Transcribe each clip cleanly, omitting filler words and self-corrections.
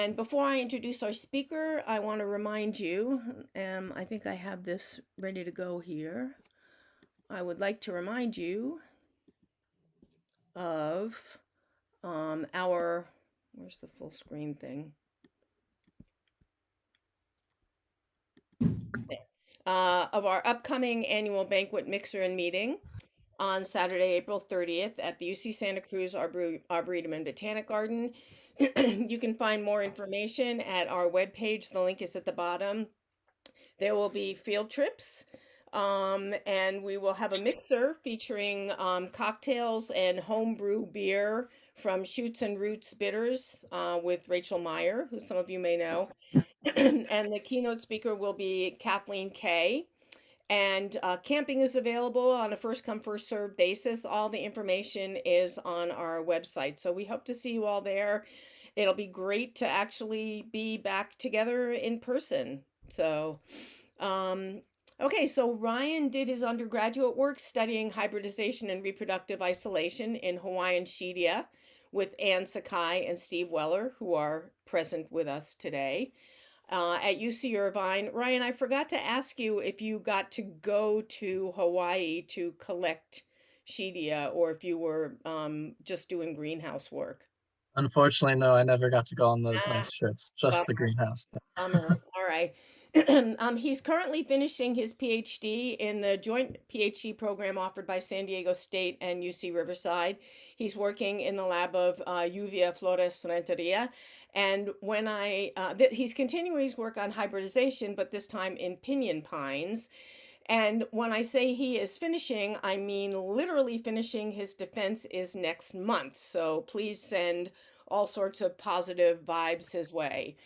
And before I introduce our speaker, I want to remind you, I think I have this ready to go here. I would like to remind you of where's the full screen thing? Of our upcoming annual banquet mixer and meeting on Saturday, April 30th at the UC Santa Cruz Arboretum and Botanic Garden. You can find more information at our webpage. The link is at the bottom. There will be field trips, and we will have a mixer featuring cocktails and homebrew beer from Shoots and Roots Bitters with Rachel Meyer, who some of you may know. And the keynote speaker will be Kathleen Kay. And camping is available on a first come, first served basis. All the information is on our website. So we hope to see you all there. It'll be great to actually be back together in person. So, okay, so Ryan did his undergraduate work studying hybridization and reproductive isolation in Hawaiian Shedia with Anne Sakai and Steve Weller, who are present with us today. At UC Irvine. Ryan, I forgot to ask you if you got to go to Hawaii to collect Shedia or if you were just doing greenhouse work. Unfortunately, no, I never got to go on those nice trips, just the Bummer. greenhouse. All right. He's currently finishing his PhD in the joint PhD program offered by San Diego State and UC Riverside. He's working in the lab of Uvia Flores-Renteria. And when he's continuing his work on hybridization, but this time in pinyon pines. And when I say he is finishing, I mean literally finishing. His defense is next month. So please send all sorts of positive vibes his way.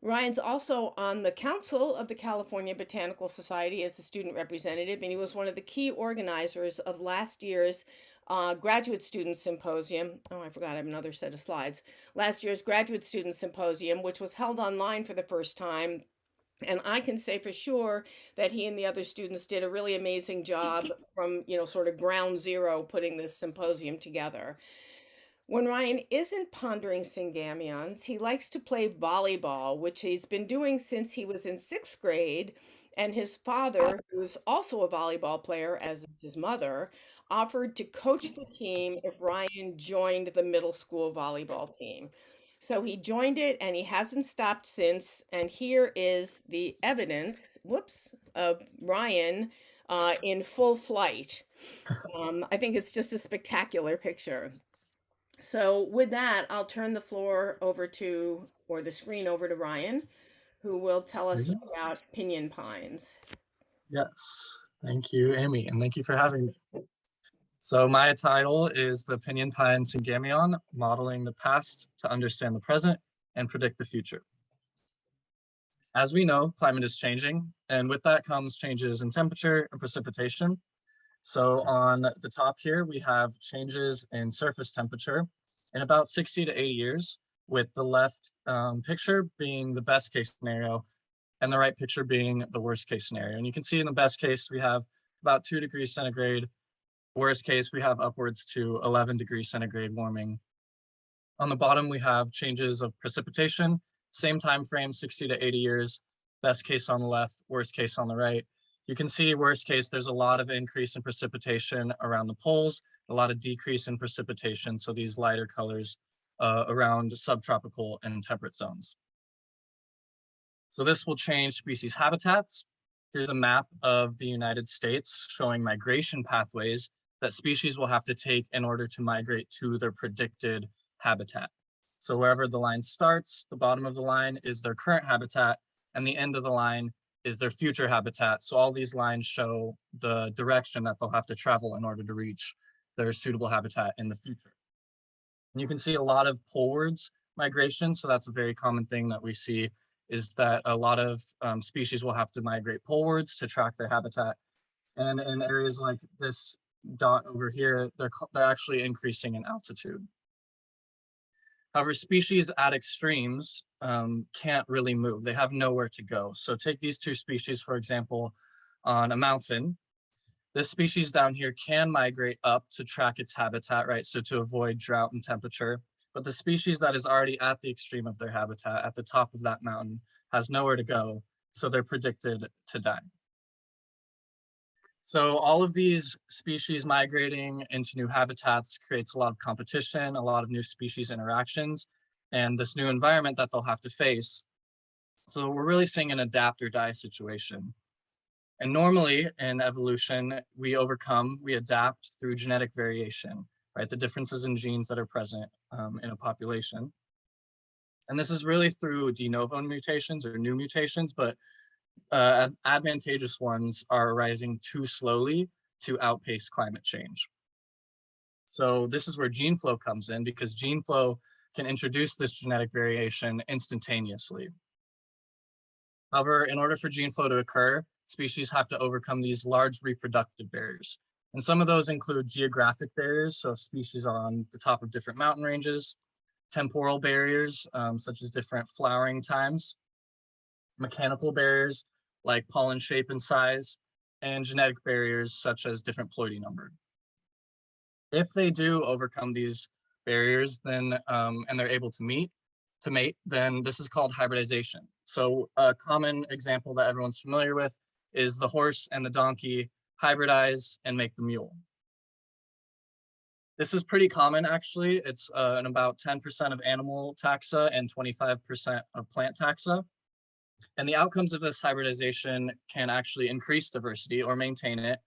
Ryan's also on the council of the California Botanical Society as a student representative, and he was one of the key organizers of last year's graduate student symposium. Oh, I forgot, I have another set of slides. Last year's graduate student symposium, which was held online for the first time. And I can say for sure that he and the other students did a really amazing job from, sort of ground zero putting this symposium together. When Ryan isn't pondering Syngameons, he likes to play volleyball, which he's been doing since he was in sixth grade. And his father, who's also a volleyball player, as is his mother, offered to coach the team if Ryan joined the middle school volleyball team. So he joined it and he hasn't stopped since. And here is the evidence, of Ryan in full flight. I think it's just a spectacular picture. So with that, I'll turn the floor over to, or the screen over to Ryan, who will tell us about pinyon pines. Yes, thank you, Amy, and thank you for having me. So my title is The Pinyon Pine Syngameon, Modeling the Past to Understand the Present and Predict the Future. As we know, climate is changing, and with that comes changes in temperature and precipitation. So on the top here, we have changes in surface temperature in about 60 to 80 years, with the left picture being the best case scenario and the right picture being the worst case scenario. And you can see in the best case, we have about 2 degrees centigrade. Worst case, we have upwards to 11 degrees centigrade warming. On the bottom, we have changes of precipitation, same time frame, 60 to 80 years, best case on the left, worst case on the right. You can see worst case, there's a lot of increase in precipitation around the poles, a lot of decrease in precipitation, so these lighter colors around subtropical and temperate zones. So this will change species habitats. Here's a map of the United States showing migration pathways that species will have to take in order to migrate to their predicted habitat. So wherever the line starts, the bottom of the line is their current habitat, and the end of the line is their future habitat. So all these lines show the direction that they'll have to travel in order to reach their suitable habitat in the future. And you can see a lot of polewards migration. So that's a very common thing that we see, is that a lot of species will have to migrate polewards to track their habitat. And in areas like this dot over here, they're actually increasing in altitude. However, species at extremes can't really move. They have nowhere to go. So take these two species, for example, on a mountain. This species down here can migrate up to track its habitat, right? So to avoid drought and temperature. but the species that is already at the extreme of their habitat, at the top of that mountain, has nowhere to go, so they're predicted to die. So all of these species migrating into new habitats creates a lot of competition, a lot of new species interactions, and this new environment that they'll have to face. So we're really seeing an adapt or die situation. And normally in evolution, we adapt through genetic variation, right? The differences in genes that are present in a population. And this is really through de novo mutations or new mutations, but advantageous ones are arising too slowly to outpace climate change. So this is where gene flow comes in, because gene flow can introduce this genetic variation instantaneously. However, in order for gene flow to occur, species have to overcome these large reproductive barriers. And some of those include geographic barriers, so if species are on the top of different mountain ranges, temporal barriers, such as different flowering times, mechanical barriers like pollen shape and size, and genetic barriers such as different ploidy number. If they do overcome these barriers, then and they're able to mate, then this is called hybridization. So a common example that everyone's familiar with is the horse and the donkey hybridize and make the mule. This is pretty common, actually. It's in about 10% of animal taxa and 25% of plant taxa. And the outcomes of this hybridization can actually increase diversity or maintain it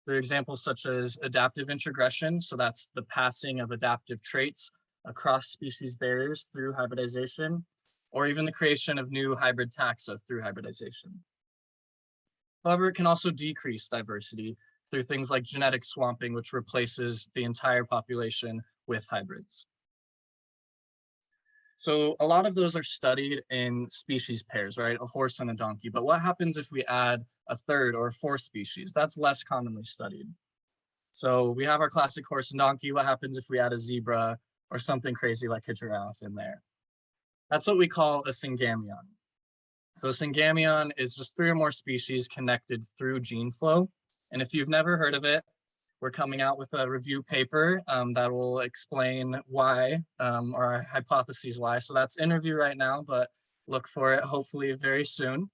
through examples such as adaptive introgression. So that's the passing of adaptive traits across species barriers through hybridization, or even the creation of new hybrid taxa through hybridization. However, it can also decrease diversity through things like genetic swamping, which replaces the entire population with hybrids. So a lot of those are studied in species pairs, right? A horse and a donkey. But what happens if we add a third or a fourth species? That's less commonly studied. So we have our classic horse and donkey. What happens if we add a zebra or something crazy like a giraffe in there? That's what we call a Syngameon. So a Syngameon is just 3 or more species connected through gene flow. And if you've never heard of it, we're coming out with a review paper that will explain why, or our hypotheses why. So that's in review right now, but look for it hopefully very soon.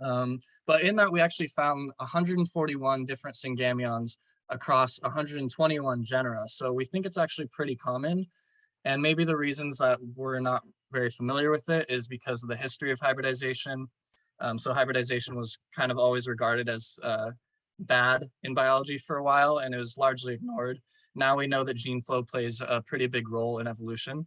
But in that, we actually found 141 different Syngameons across 121 genera. So we think it's actually pretty common. And maybe the reasons that we're not very familiar with it is because of the history of hybridization. So hybridization was kind of always regarded as bad in biology for a while, and it was largely ignored. Now we know that gene flow plays a pretty big role in evolution.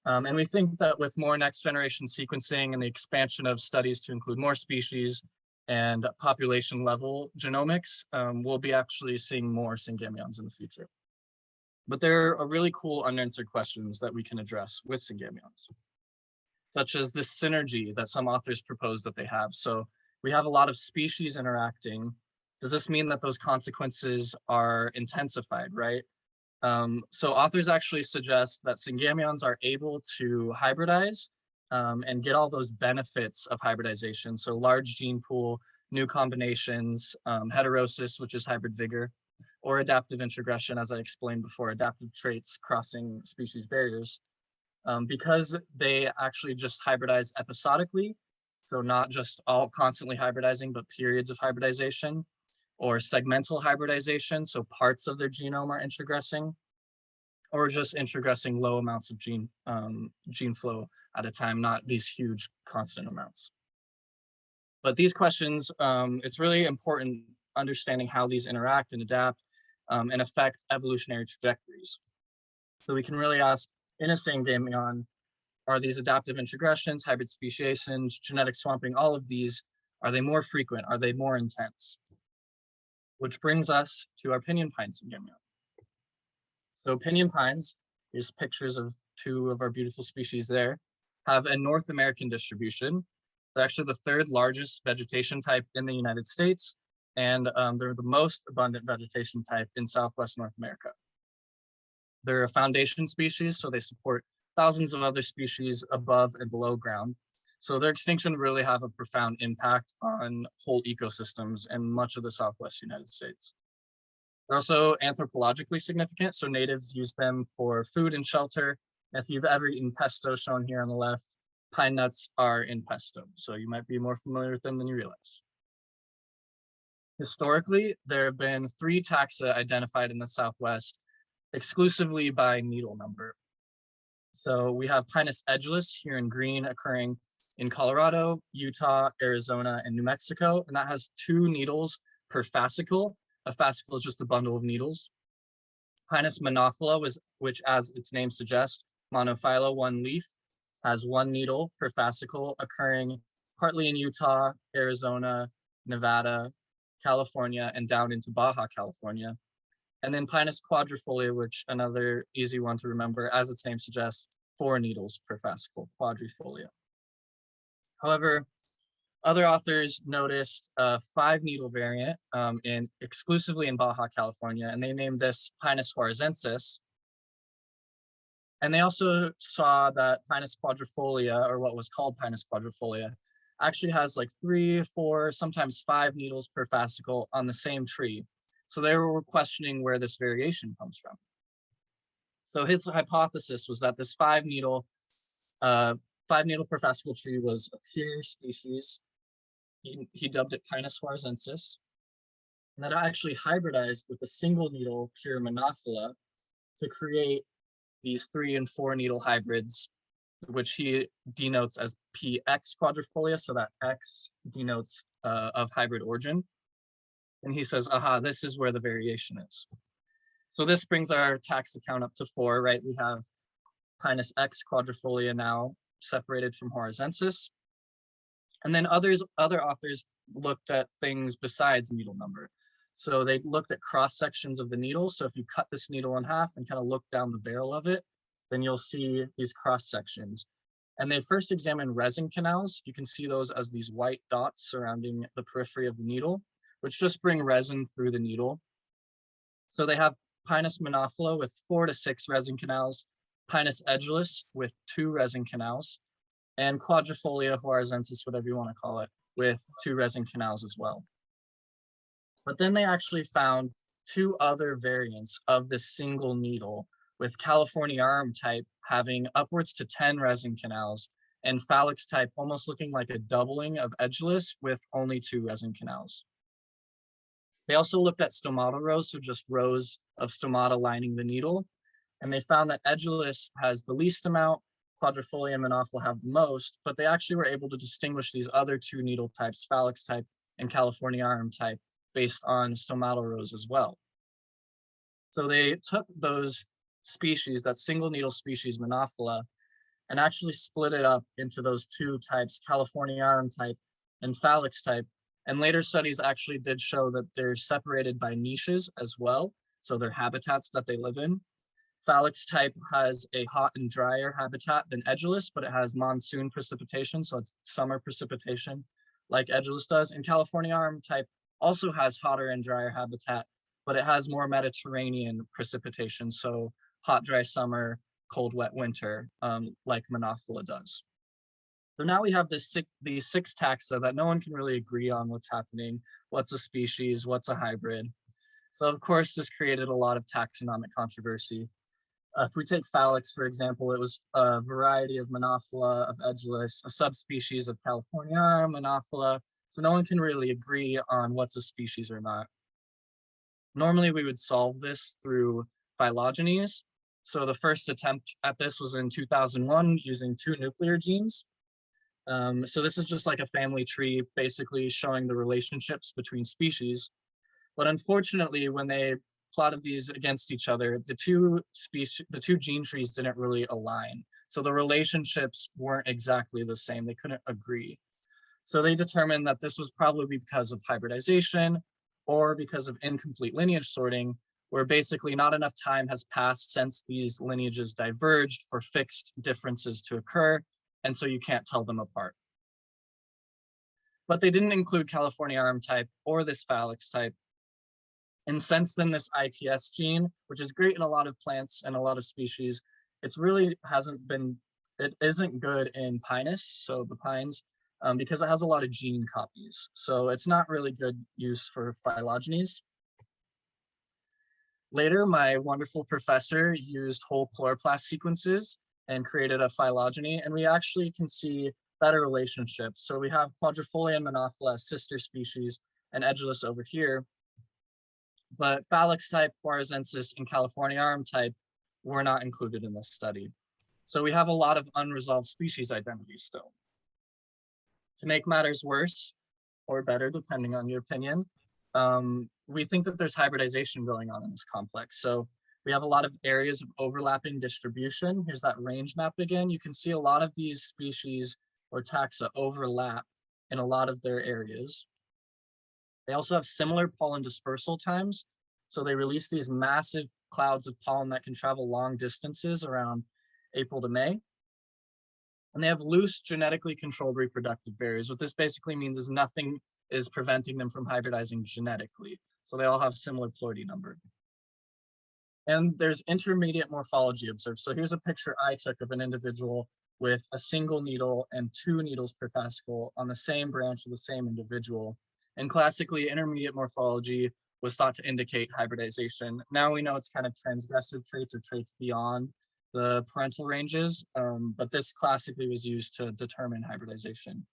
And we think that with more next generation sequencing and the expansion of studies to include more species and population level genomics, we'll be actually seeing more Syngameons in the future. But there are really cool unanswered questions that we can address with Syngameons, such as this synergy that some authors propose that they have. So we have a lot of species interacting. Does this mean that those consequences are intensified, right? So authors actually suggest that Syngameons are able to hybridize and get all those benefits of hybridization. So large gene pool, new combinations, heterosis, which is hybrid vigor, or adaptive introgression, as I explained before, adaptive traits crossing species barriers, because they actually just hybridize episodically. So not just all constantly hybridizing, but periods of hybridization, or segmental hybridization, so parts of their genome are introgressing, or just introgressing low amounts of gene flow at a time, not these huge constant amounts. But these questions, it's really important understanding how these interact and adapt and affect evolutionary trajectories. So we can really ask, in a Syngameon, are these adaptive introgressions, hybrid speciations, genetic swamping, all of these, are they more frequent? Are they more intense? Which brings us to our pinyon pine Syngameon. So pinyon pines, here's pictures of 2 of our beautiful species there, have a North American distribution. They're actually the 3rd largest vegetation type in the United States, and they're the most abundant vegetation type in Southwest North America. They're a foundation species, so they support thousands of other species above and below ground. So their extinction really have a profound impact on whole ecosystems in much of the Southwest United States. They're also anthropologically significant, so natives use them for food and shelter. If you've ever eaten pesto, shown here on the left, pine nuts are in pesto, so you might be more familiar with them than you realize. Historically, there have been 3 taxa identified in the Southwest exclusively by needle number. So we have Pinus edulis here in green, occurring in Colorado, Utah, Arizona, and New Mexico, and that has 2 needles per fascicle. A fascicle is just a bundle of needles. Pinus monophylla, which as its name suggests, monophylla, 1 leaf, has 1 needle per fascicle, occurring partly in Utah, Arizona, Nevada, California, and down into Baja California. And then Pinus quadrifolia, which another easy one to remember, as its name suggests, 4 needles per fascicle, quadrifolia. However, other authors noticed a 5 needle variant exclusively in Baja California, and they named this Pinus huarzensis. And they also saw that Pinus quadrifolia, or what was called Pinus quadrifolia, actually has like 3, 4, sometimes 5 needles per fascicle on the same tree. So they were questioning where this variation comes from. So his hypothesis was that this 5 needle per fascicle tree was a pure species. He dubbed it Pinus huarzensis, and that it actually hybridized with a single needle pure monophylla to create these 3 and 4 needle hybrids, which he denotes as PX quadrifolia, so that X denotes of hybrid origin. And he says, aha, this is where the variation is. So this brings our taxa count up to 4, right? We have Pinus X quadrifolia now separated from huarzensis. And then other authors looked at things besides needle number. So they looked at cross sections of the needle. So if you cut this needle in half and kind of look down the barrel of it, then you'll see these cross sections. And they first examined resin canals. You can see those as these white dots surrounding the periphery of the needle, which just bring resin through the needle. So they have Pinus monophylla with 4 to 6 resin canals, Pinus edulis with 2 resin canals, and quadrifolia huarzensis, whatever you want to call it, with 2 resin canals as well. But then they actually found 2 other variants of this single needle, with Californiarum type having upwards to 10 resin canals, and Phalanx type almost looking like a doubling of edulis with only 2 resin canals. They also looked at stomatal rows, so just rows of stomata lining the needle, and they found that edulis has the least amount, quadrifolia and monophylla have the most, but they actually were able to distinguish these other 2 needle types, Phalanx type and Californiarum type, based on stomatal rows as well. So they took those species, that single needle species monophylla, and actually split it up into those 2 types, Californiarum type and Phalanx type. And later studies actually did show that they're separated by niches as well. So they're habitats that they live in. Phalanx type has a hot and drier habitat than edulis, but it has monsoon precipitation, so it's summer precipitation like edulis does. And Californiarum type also has hotter and drier habitat, but it has more Mediterranean precipitation, so hot, dry summer, cold, wet winter, like monophylla does. So now we have these 6 taxa that no one can really agree on what's happening, what's a species, what's a hybrid. So of course, this created a lot of taxonomic controversy. If we take Phalanx, for example, it was a variety of monophylla of edulis, a subspecies of Californiarum monophylla. So no one can really agree on what's a species or not. Normally, we would solve this through phylogenies. So the first attempt at this was in 2001 using 2 nuclear genes. So this is just like a family tree, basically showing the relationships between species. But unfortunately, when they plotted these against each other, the two gene trees didn't really align. So the relationships weren't exactly the same. They couldn't agree. So they determined that this was probably because of hybridization or because of incomplete lineage sorting, where basically not enough time has passed since these lineages diverged for fixed differences to occur, and so you can't tell them apart. But they didn't include Californiarum type or this Phalanx type. And since then, this ITS gene, which is great in a lot of plants and a lot of species, it isn't good in Pinus, so the pines, because it has a lot of gene copies. So it's not really good use for phylogenies. Later, my wonderful professor used whole chloroplast sequences and created a phylogeny, and we actually can see better relationships. So we have Quadrifolia and Monophila as sister species and Edulis over here, but Phalanx type, Juarezensis, and Californiarum type were not included in this study. So we have a lot of unresolved species identities still. To make matters worse, or better, depending on your opinion, we think that there's hybridization going on in this complex. So we have a lot of areas of overlapping distribution. Here's that range map again. You can see a lot of these species or taxa overlap in a lot of their areas. They also have similar pollen dispersal times. So they release these massive clouds of pollen that can travel long distances around April to May. And they have loose genetically controlled reproductive barriers. What this basically means is nothing is preventing them from hybridizing genetically. So they all have similar ploidy number. And there's intermediate morphology observed. So here's a picture I took of an individual with a single needle and 2 needles per fascicle on the same branch of the same individual. And classically, intermediate morphology was thought to indicate hybridization. Now we know it's kind of transgressive traits or traits beyond the parental ranges, but this classically was used to determine hybridization.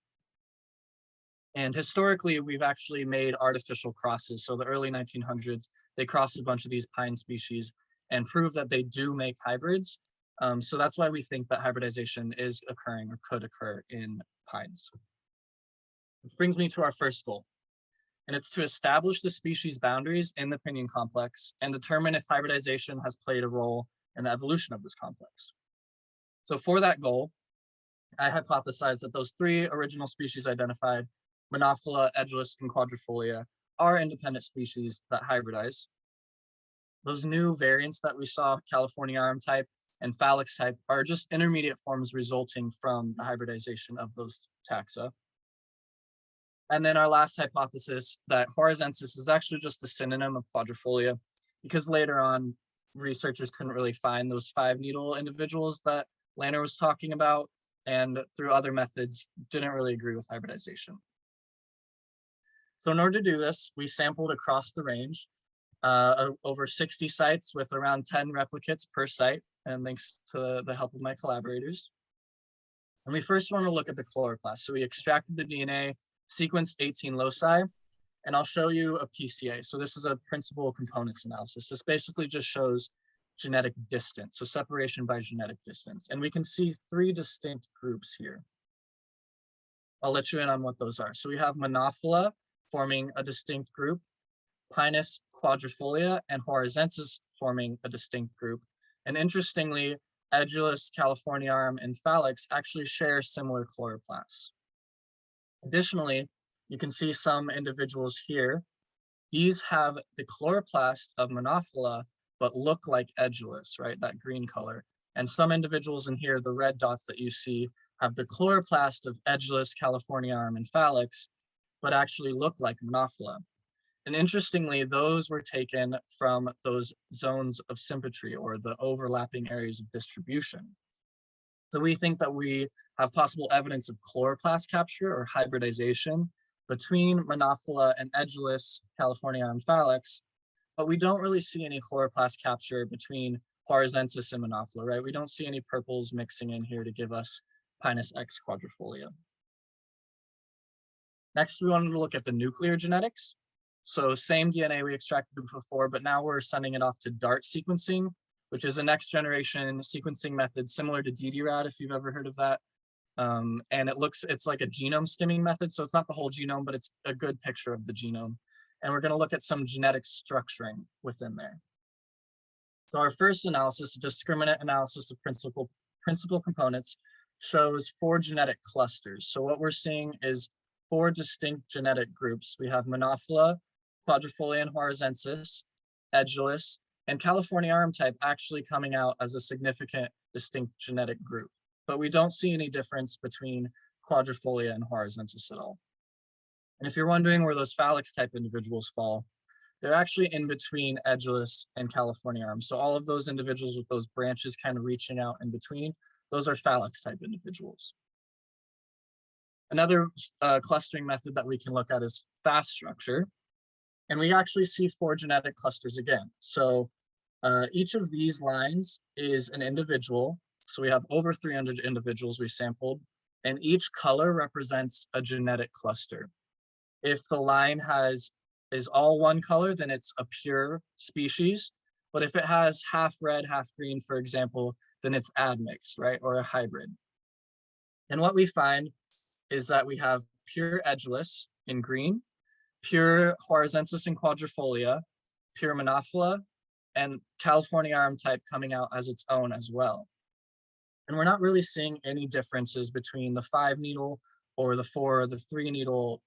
And historically, we've actually made artificial crosses. So the early 1900s, they crossed a bunch of these pine species and proved that they do make hybrids. So that's why we think that hybridization is occurring or could occur in pines. Which brings me to our first goal, and it's to establish the species boundaries in the pinyon complex and determine if hybridization has played a role in the evolution of this complex. So for that goal, I hypothesized that those 3 original species identified, Monophila, Edulis, and Quadrifolia, are independent species that hybridize. Those new variants that we saw, Californiarum type and Phalanx type, are just intermediate forms resulting from the hybridization of those taxa. And then our last hypothesis, that Juarezensis is actually just a synonym of Quadrifolia, because later on, researchers couldn't really find those 5 needle individuals that Lanner was talking about, and through other methods, didn't really agree with hybridization. So in order to do this, we sampled across the range, over 60 sites with around 10 replicates per site, and thanks to the help of my collaborators. And we first want to look at the chloroplast. So we extracted the DNA, sequenced 18 loci, and I'll show you a PCA. So this is a principal components analysis. This basically just shows genetic distance, so separation by genetic distance. And we can see 3 distinct groups here. I'll let you in on what those are. So we have Monophila forming a distinct group, Pinus quadrifolia, and Juarezensis forming a distinct group. And interestingly, Edulis, Californiarum, and Phalanx actually share similar chloroplasts. Additionally, you can see some individuals here. These have the chloroplast of Monophila, but look like Edulis, right? That green color. And some individuals in here, the red dots that you see, have the chloroplast of Edulis, Californiarum, and Phalanx, but actually look like Monophila. And interestingly, those were taken from those zones of symmetry or the overlapping areas of distribution. So we think that we have possible evidence of chloroplast capture or hybridization between Monophila and Edulis, Californiarum, and Phalanx, but we don't really see any chloroplast capture between Juarezensis and Monophila, right? We don't see any purples mixing in here to give us Pinus X quadrifolia. Next, we wanted to look at the nuclear genetics. So same DNA we extracted before, but now we're sending it off to DART sequencing, which is a next generation sequencing method similar to ddRAD, if you've ever heard of that. And it's like a genome skimming method. So it's not the whole genome, but it's a good picture of the genome. And we're going to look at some genetic structuring within there. So our first analysis, a discriminant analysis of principal components, shows 4 genetic clusters. So what we're seeing is 4 distinct genetic groups. We have Monophila, Quadrifolia, and Juarezensis, Edulis, and Californiarum type actually coming out as a significant distinct genetic group. But we don't see any difference between Quadrifolia and Juarezensis at all. And if you're wondering where those Phalanx type individuals fall, they're actually in between Edulis and Californiarum. So all of those individuals with those branches kind of reaching out in between, those are Phalanx type individuals. Another clustering method that we can look at is fast structure. And we actually see 4 genetic clusters again. So Each of these lines is an individual. So we have over 300 individuals we sampled, and each color represents a genetic cluster. If the line is all one color, then it's a pure species. But if it has half red, half green, for example, then it's admixed, right? Or a hybrid. And what we find is that we have pure edgeless in green, pure horizontis and quadrifolia, pure monophylla, and Californiarum type coming out as its own as well. And we're not really seeing any differences between the 5-needle or the 4 or the 3-needle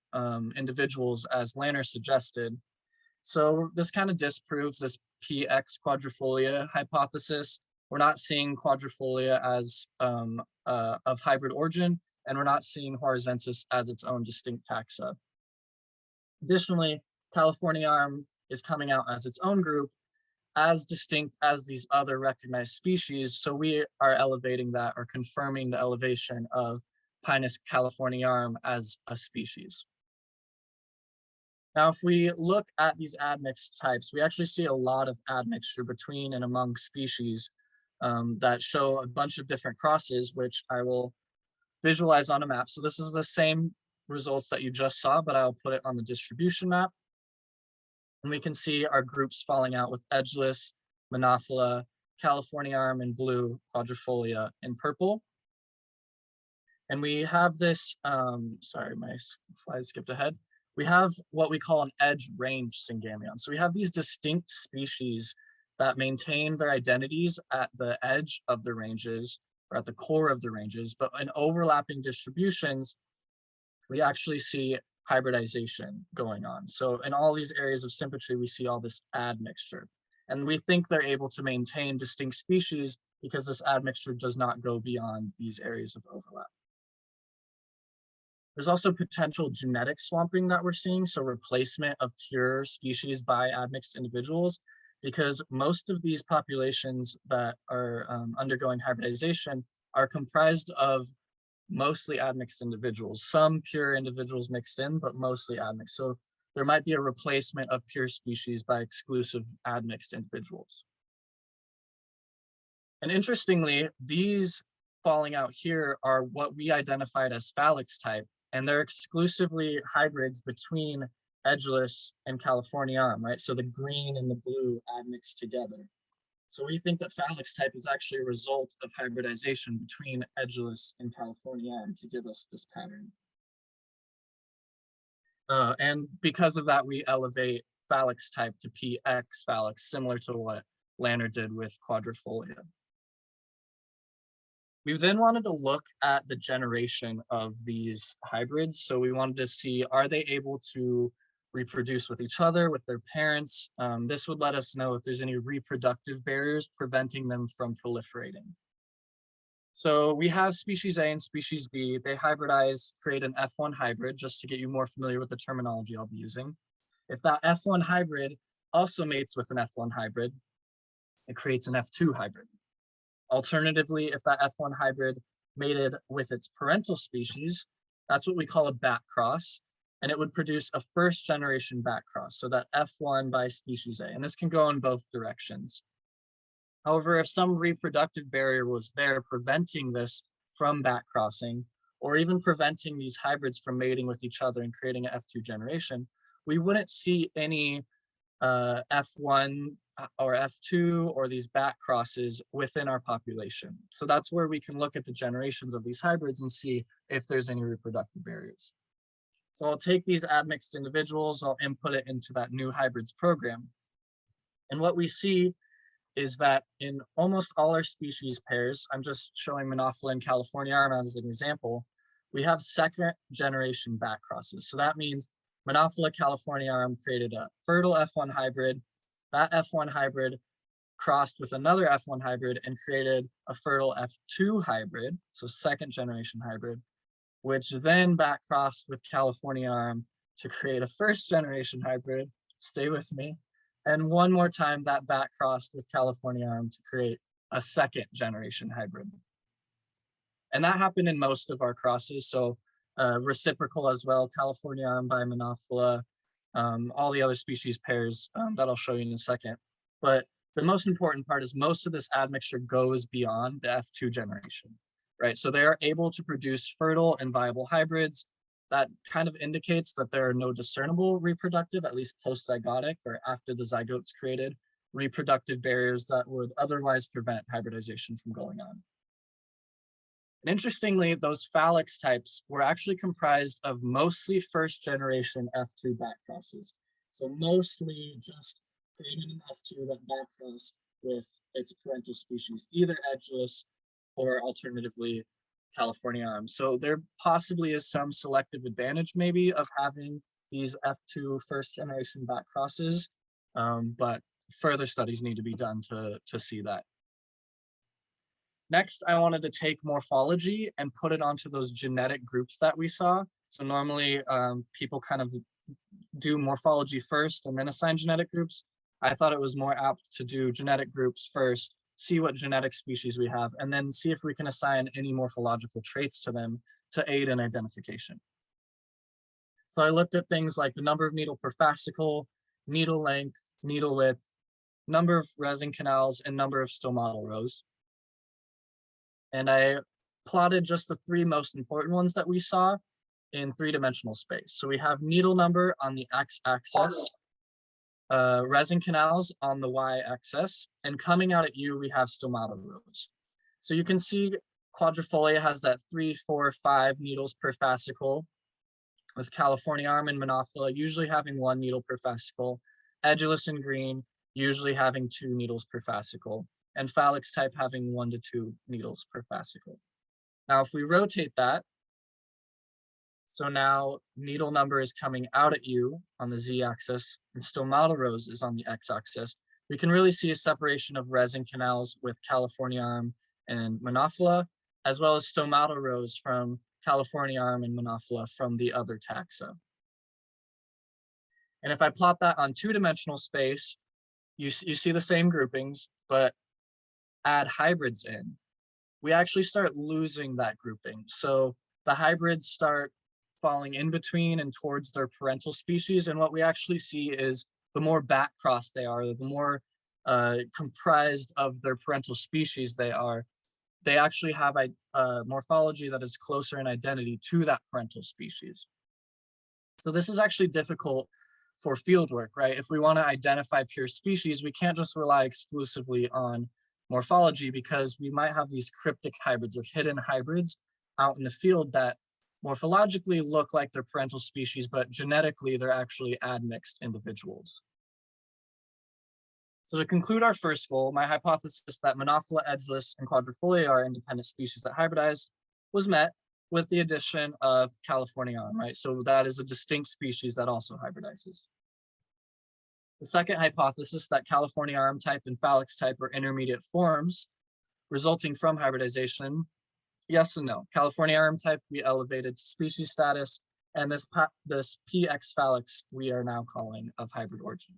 individuals as Lanner suggested. So this kind of disproves this PX quadrifolia hypothesis. We're not seeing quadrifolia as of hybrid origin, and we're not seeing horizontis as its own distinct taxa. Additionally, Californiarum is coming out as its own group, as distinct as these other recognized species. So we are elevating that, or confirming the elevation of Pinus californiarum as a species. Now, if we look at these admixed types, we actually see a lot of admixture between and among species that show a bunch of different crosses, which I will visualize on a map. So this is the same results that you just saw, but I'll put it on the distribution map. And we can see our groups falling out with edgeless, monophylla, Californiarum in blue, quadrifolia in purple. And we have this, sorry, my slide skipped ahead. We have what we call an edge range Syngameon. So we have these distinct species that maintain their identities at the edge of the ranges, or at the core of the ranges, but in overlapping distributions, we actually see hybridization going on. So in all these areas of symmetry, we see all this admixture. And we think they're able to maintain distinct species because this admixture does not go beyond these areas of overlap. There's also potential genetic swamping that we're seeing, so replacement of pure species by admixed individuals, because most of these populations that are undergoing hybridization are comprised of mostly admixed individuals, some pure individuals mixed in, but mostly admixed. So there might be a replacement of pure species by exclusive admixed individuals. And interestingly, these falling out here are what we identified as phalanx type, and they're exclusively hybrids between edgeless and Californiarum, right? So the green and the blue admixed together. So we think that phalanx type is actually a result of hybridization between edgeless and Californiarum to give us this pattern. And because of that, we elevate phalanx type to PX phalanx, similar to what Lanner did with quadrifolia. We then wanted to look at the generation of these hybrids. So we wanted to see, are they able to reproduce with each other, with their parents? This would let us know if there's any reproductive barriers preventing them from proliferating. So we have species A and species B. They hybridize, create an F1 hybrid, just to get you more familiar with the terminology I'll be using. If that F1 hybrid also mates with an F1 hybrid, it creates an F2 hybrid. Alternatively, if that F1 hybrid mated with its parental species, that's what we call a back cross, and it would produce a first generation back cross, so that F1 by species A, and this can go in both directions. However, if some reproductive barrier was there preventing this from back crossing, or even preventing these hybrids from mating with each other and creating an F2 generation, we wouldn't see any F1 or F2 or these back crosses within our population. So that's where we can look at the generations of these hybrids and see if there's any reproductive barriers. So I'll take these admixed individuals, I'll input it into that new hybrids program. And what we see is that in almost all our species pairs, I'm just showing Monophylla and Californiarum as an example, we have second generation back crosses. So that means Monophylla Californiarum created a fertile F1 hybrid. That F1 hybrid crossed with another F1 hybrid and created a fertile F2 hybrid, so second generation hybrid, which then back crossed with Californiarum to create a first generation hybrid. Stay with me. And one more time that back crossed with Californiarum to create a second generation hybrid. And that happened in most of our crosses. So reciprocal as well, Californiarum by Monophylla, all the other species pairs that I'll show you in a second. But the most important part is most of this admixture goes beyond the F2 generation, right? So they are able to produce fertile and viable hybrids. That kind of indicates that there are no discernible reproductive, at least post-zygotic or after the zygote's created, reproductive barriers that would otherwise prevent hybridization from going on. And interestingly, those phalanx types were actually comprised of mostly first generation F2 backcrosses. So mostly just created an F2 that backcrossed with its parental species, either edgeless or alternatively Californianum. So there possibly is some selective advantage maybe of having these F2 first generation backcrosses, but further studies need to be done to see that. Next, I wanted to take morphology and put it onto those genetic groups that we saw. So normally people kind of do morphology first and then assign genetic groups. I thought it was more apt to do genetic groups first, see what genetic species we have, and then see if we can assign any morphological traits to them to aid in identification. So I looked at things like the number of needle per fascicle, needle length, needle width, number of resin canals, and number of stomatal rows. And I plotted just the three most important ones that we saw in three-dimensional space. So we have needle number on the x-axis, resin canals on the y-axis, and coming out at you, we have stomatal rows. So you can see Quadrifolia has that 3, 4, 5 needles per fascicle, with Californianum and Monophila usually having 1 needle per fascicle, Edulis in green usually having 2 needles per fascicle, and Phalanx type having 1 to 2 needles per fascicle. Now, if we rotate that, so now needle number is coming out at you on the z-axis, and stomatal rows is on the x-axis, we can really see a separation of resin canals with Californianum and Monophila, as well as stomatal rows from Californianum and Monophila from the other taxa. And if I plot that on two-dimensional space, you see the same groupings, but add hybrids in, we actually start losing that grouping. So the hybrids start falling in between and towards their parental species. And what we actually see is the more back-crossed they are, the more comprised of their parental species they are, they actually have a morphology that is closer in identity to that parental species. So this is actually difficult for fieldwork, right? If we want to identify pure species, we can't just rely exclusively on morphology, because we might have these cryptic hybrids or hidden hybrids out in the field that morphologically look like their parental species, but genetically they're actually admixed individuals. So to conclude our first goal, my hypothesis that Monophila, Edulis, and Quadrifolia are independent species that hybridize was met with the addition of Californianum, right? So that is a distinct species that also hybridizes. The second hypothesis, that Californianum type and Phalanx type are intermediate forms resulting from hybridization, yes and no. Californianum type we elevated to species status, and this PX Phalanx we are now calling of hybrid origin.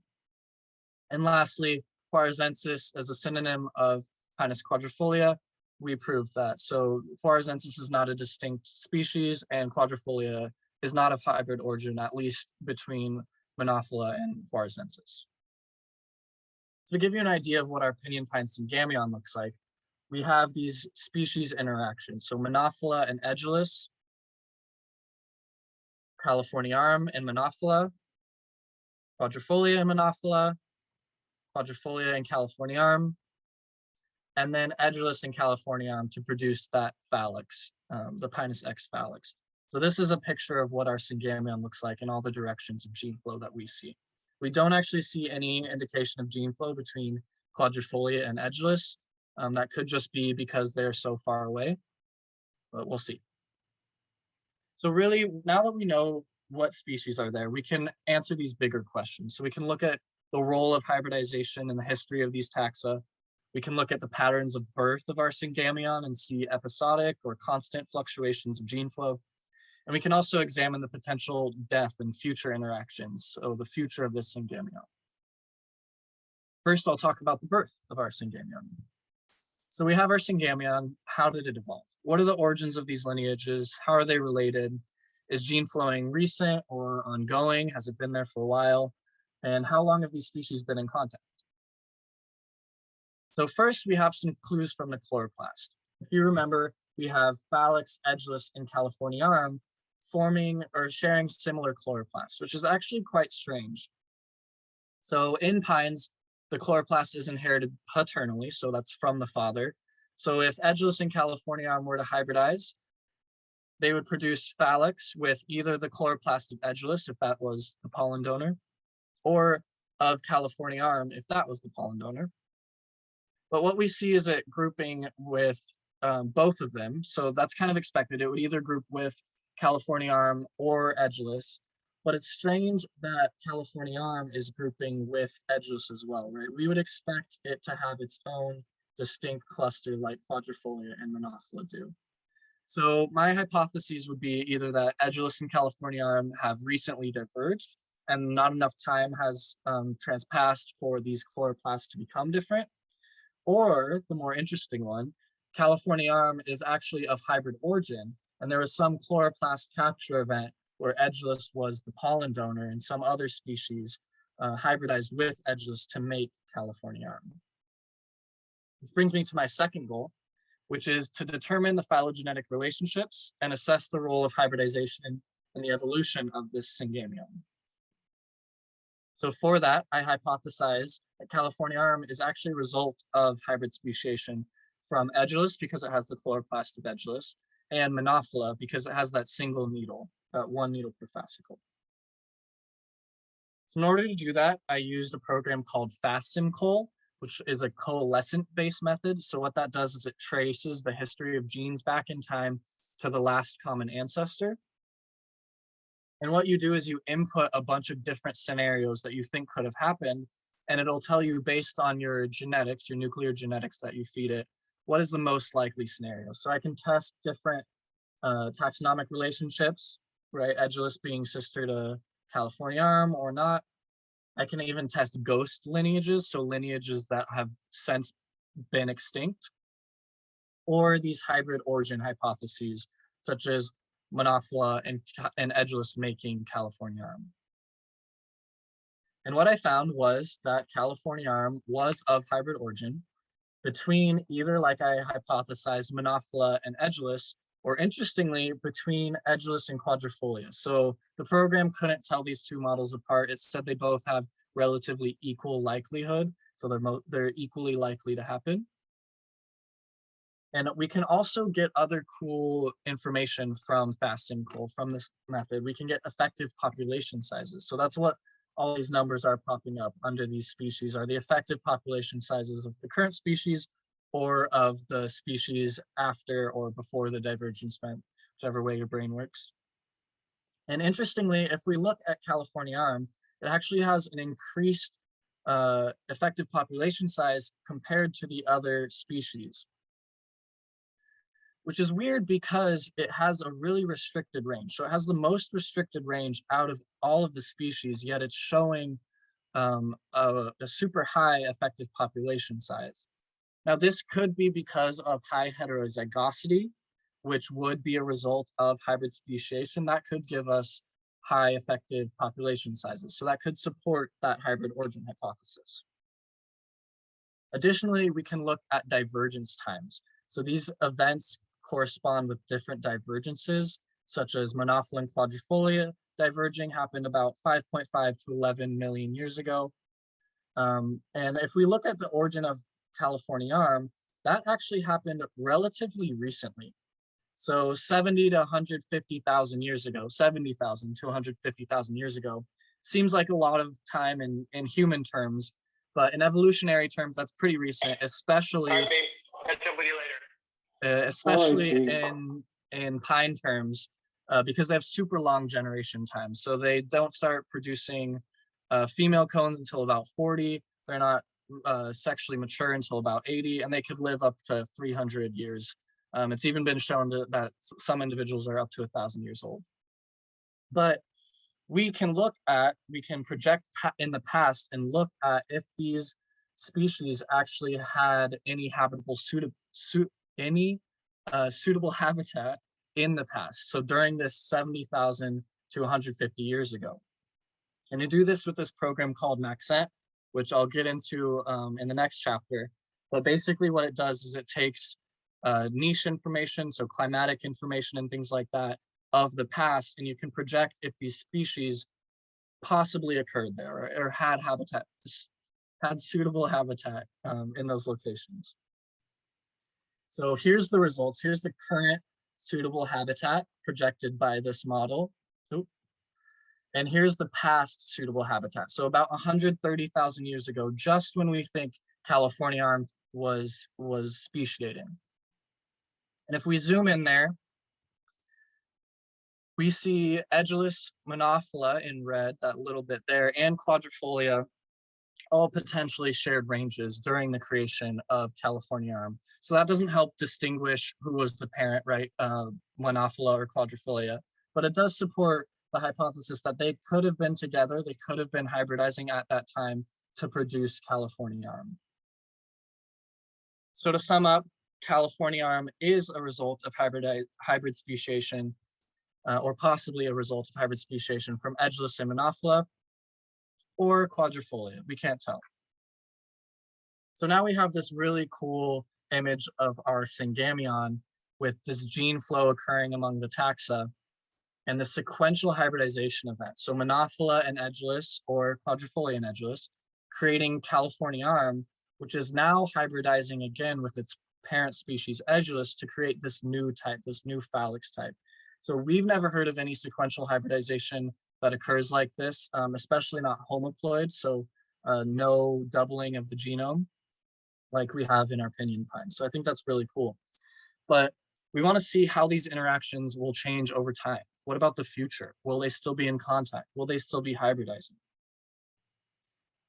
And lastly, Flores-Renteria as a synonym of Pinus quadrifolia, we proved that. So Flores-Renteria is not a distinct species, and Quadrifolia is not of hybrid origin, at least between Monophila and Flores-Renteria. To give you an idea of what our pinyon pine Syngameon looks like, we have these species interactions. So Monophila and Edulis, Californianum and Monophila, Quadrifolia and Monophila, Quadrifolia and Californianum, and then Edulis and Californianum to produce that phalanx, the Pinus X phalanx. So this is a picture of what our Syngameon looks like in all the directions of gene flow that we see. We don't actually see any indication of gene flow between Quadrifolia and Edulis. That could just be because they're so far away, but we'll see. So really, now that we know what species are there, we can answer these bigger questions. So we can look at the role of hybridization in the history of these taxa. We can look at the patterns of birth of our Syngameon and see episodic or constant fluctuations of gene flow. And we can also examine the potential death and future interactions, so the future of this Syngameon. First, I'll talk about the birth of our Syngameon. So we have our Syngameon. How did it evolve? What are the origins of these lineages? How are they related? Is gene flowing recent or ongoing? Has it been there for a while? And how long have these species been in contact? So first, we have some clues from the chloroplast. If you remember, we have Phallix, Edgeless, and Californiarum forming or sharing similar chloroplasts, which is actually quite strange. So in pines, the chloroplast is inherited paternally, so that's from the father. So if Edgeless and Californiarum were to hybridize, they would produce Phallix with either the chloroplast of Edgeless, if that was the pollen donor, or of Californiarum, if that was the pollen donor. But what we see is it grouping with both of them. So that's kind of expected. It would either group with Californiarum or Edgeless. But it's strange that Californiarum is grouping with Edgeless as well, right? We would expect it to have its own distinct cluster like Quadrifolia and Monophila do. So my hypotheses would be either that Edgeless and Californiarum have recently diverged and not enough time has transpassed for these chloroplasts to become different, or the more interesting one, Californiarum is actually of hybrid origin, and there was some chloroplast capture event where Edgeless was the pollen donor and some other species hybridized with Edgeless to make Californiarum. This brings me to my second goal, which is to determine the phylogenetic relationships and assess the role of hybridization in the evolution of this Syngameon. So for that, I hypothesize that Californiarum is actually a result of hybrid speciation from Edgeless because it has the chloroplast of Edgeless, and Monophila because it has that single needle, that one needle per fascicle. So in order to do that, I used a program called FastSymCol, which is a coalescent-based method. So what that does is it traces the history of genes back in time to the last common ancestor. And what you do is you input a bunch of different scenarios that you think could have happened, and it'll tell you based on your genetics, your nuclear genetics that you feed it, what is the most likely scenario. So I can test different taxonomic relationships, right? Edgeless being sister to Californiarum or not. I can even test ghost lineages, so lineages that have since been extinct, or these hybrid origin hypotheses, such as Monophila and Edgeless making Californiarum. And what I found was that Californiarum was of hybrid origin between either, like I hypothesized, Monophila and Edgeless, or interestingly, between Edgeless and Quadrifolia. So the program couldn't tell these two models apart. It said they both have relatively equal likelihood, so they're equally likely to happen. And we can also get other cool information from FastSymCol, from this method. We can get effective population sizes. So that's what all these numbers are popping up under these species, are the effective population sizes of the current species or of the species after or before the divergence event, whichever way your brain works. And interestingly, if we look at Californiarum, it actually has an increased effective population size compared to the other species, which is weird because it has a really restricted range. So it has the most restricted range out of all of the species, yet it's showing a super high effective population size. Now, this could be because of high heterozygosity, which would be a result of hybrid speciation. That could give us high effective population sizes. So that could support that hybrid origin hypothesis. Additionally, we can look at divergence times. So these events correspond with different divergences, such as Monophila and Quadrifolia diverging happened about 5.5 to 11 million years ago. And if we look at the origin of Californiarum, that actually happened relatively recently. So 70 to 150,000 years ago, 70,000 to 150,000 years ago, seems like a lot of time in human terms, but in evolutionary terms, that's pretty recent, especially catch up with you later. Especially in pine terms, because they have super long generation times. So they don't start producing female cones until about 40. They're not sexually mature until about 80, and they could live up to 300 years. It's even been shown that some individuals are up to 1,000 years old. But we can project in the past and look at if these species actually had any habitable suitable habitat in the past. So during this 70,000 to 150 years ago. And to do this with this program called Maxent, which I'll get into in the next chapter. But basically what it does is it takes niche information, so climatic information and things like that of the past, and you can project if these species possibly occurred there or had habitat, had suitable habitat in those locations. So here's the results. Here's the current suitable habitat projected by this model. Oop. And here's the past suitable habitat. So about 130,000 years ago, just when we think Californiarm was speciating. And if we zoom in there, we see Edgellus monophylla in red, that little bit there, and Quadrifolia, all potentially shared ranges during the creation of Californiarm. So that doesn't help distinguish who was the parent, right, monophylla or Quadrifolia, but it does support the hypothesis that they could have been together, they could have been hybridizing at that time to produce Californiarm. So to sum up, Californiarm is a result of hybrid speciation, or possibly a result of hybrid speciation from Edgellus monophylla or Quadrifolia. We can't tell. So now we have this really cool image of our Syngameon with this gene flow occurring among the taxa and the sequential hybridization of that. So monophylla and Edgellus, or Quadrifolia and Edgellus, creating Californiarm, which is now hybridizing again with its parent species Edgellus to create this new type, this new Phallix type. So we've never heard of any sequential hybridization that occurs like this, especially not homoploid, so no doubling of the genome like we have in our pinyon pine. So I think that's really cool. But we want to see how these interactions will change over time. What about the future? Will they still be in contact? Will they still be hybridizing?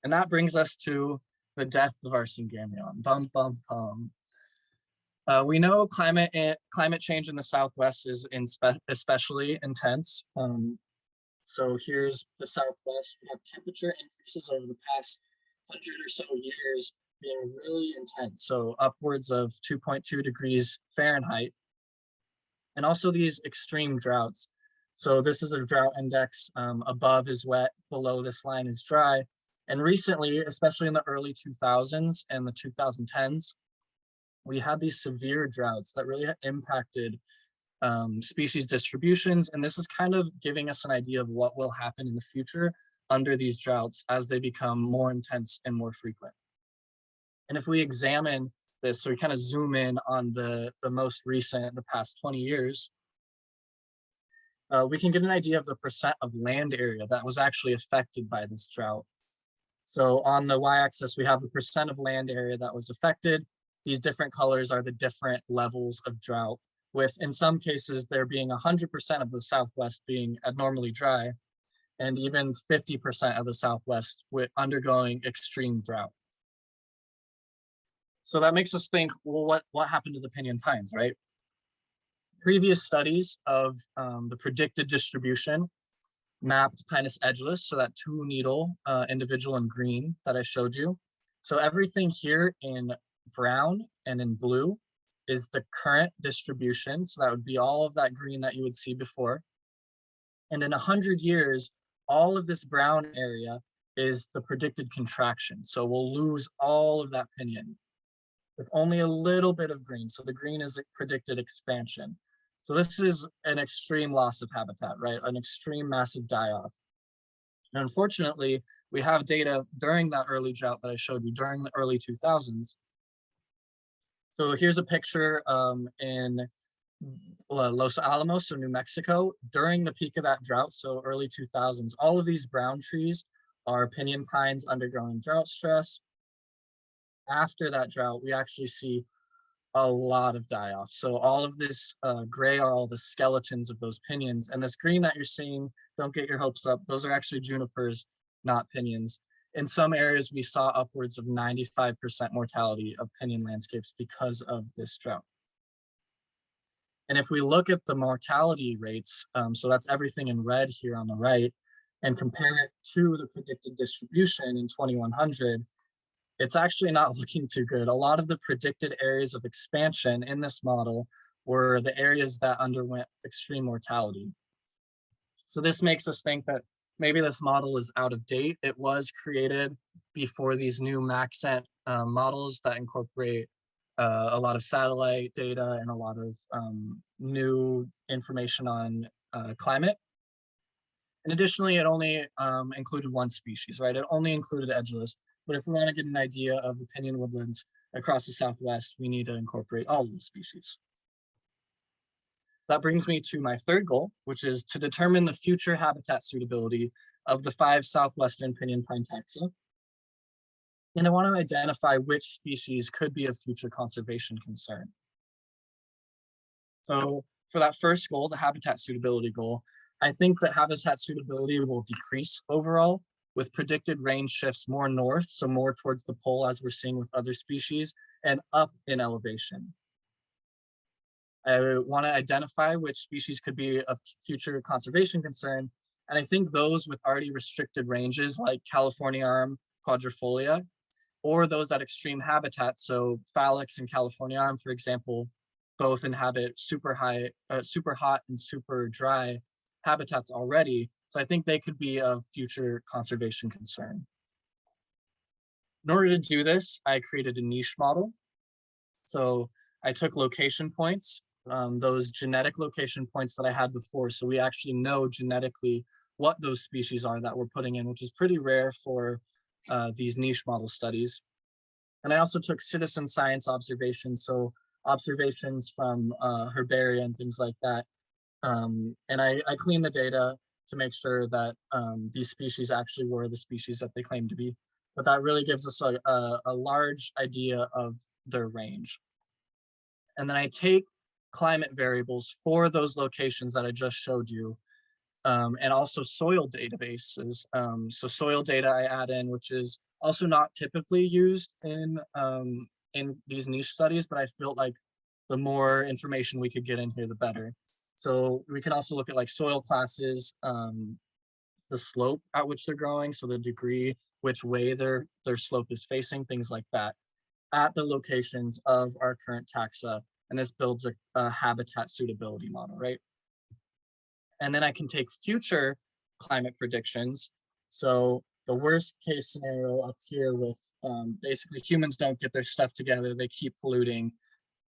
And that brings us to the death of our Syngameon. Bum, bum, bum. We know climate change in the Southwest is especially intense. So here's the Southwest. We have temperature increases over the past 100 or so years being really intense. So upwards of 2.2 degrees Fahrenheit. And also these extreme droughts. So this is a drought index. Above is wet, below this line is dry. And recently, especially in the early 2000s and the 2010s, we had these severe droughts that really impacted species distributions. And this is kind of giving us an idea of what will happen in the future under these droughts as they become more intense and more frequent. And if we examine this, so we kind of zoom in on the most recent, the past 20 years, we can get an idea of the percent of land area that was actually affected by this drought. So on the y-axis, we have the percent of land area that was affected. These different colors are the different levels of drought, with in some cases there being 100% of the Southwest being abnormally dry, and even 50% of the Southwest undergoing extreme drought. So that makes us think, well, what happened to the pinyon pines, right? Previous studies of the predicted distribution mapped Pinus edulis, so that two needle individual in green that I showed you. So everything here in brown and in blue is the current distribution. So that would be all of that green that you would see before. And in 100 years, all of this brown area is the predicted contraction. So we'll lose all of that pinyon with only a little bit of green. So the green is a predicted expansion. So this is an extreme loss of habitat, right? An extreme massive die-off. And unfortunately, we have data during that early drought that I showed you during the early 2000s. So here's a picture in Los Alamos, so New Mexico, during the peak of that drought, so early 2000s. All of these brown trees are pinyon pines undergoing drought stress. After that drought, we actually see a lot of die-off. So all of this gray are all the skeletons of those pinyons. And this green that you're seeing, don't get your hopes up, those are actually junipers, not pinyons. In some areas, we saw upwards of 95% mortality of pinyon landscapes because of this drought. And if we look at the mortality rates, so that's everything in red here on the right, and compare it to the predicted distribution in 2100, it's actually not looking too good. A lot of the predicted areas of expansion in this model were the areas that underwent extreme mortality. So this makes us think that maybe this model is out of date. It was created before these new Maxent models that incorporate a lot of satellite data and a lot of new information on climate. And additionally, it only included one species, right? It only included edgeless. But if we want to get an idea of the pinyon woodlands across the Southwest, we need to incorporate all of the species. So that brings me to my third goal, which is to determine the future habitat suitability of the 5 southwestern pinyon pine taxa. And I want to identify which species could be of future conservation concern. So for that first goal, the habitat suitability goal, I think that habitat suitability will decrease overall with predicted range shifts more north, so more towards the pole as we're seeing with other species, and up in elevation. I want to identify which species could be of future conservation concern, and I think those with already restricted ranges like California arm, quadrifolia, or those at extreme habitat, so Phalanx and California arm, for example, both inhabit super hot and super dry habitats already. So I think they could be of future conservation concern. In order to do this, I created a niche model. So I took location points, those genetic location points that I had before. So we actually know genetically what those species are that we're putting in, which is pretty rare for these niche model studies. And I also took citizen science observations, so observations from herbaria and things like that. And I cleaned the data to make sure that these species actually were the species that they claim to be. But that really gives us a large idea of their range. And then I take climate variables for those locations that I just showed you, and also soil databases. So soil data I add in, which is also not typically used in these niche studies, but I felt like the more information we could get in here, the better. So we can also look at like soil classes, the slope at which they're growing, so the degree which way their slope is facing, things like that, at the locations of our current taxa. And this builds a habitat suitability model, right? And then I can take future climate predictions. So the worst case scenario up here with basically humans don't get their stuff together, they keep polluting,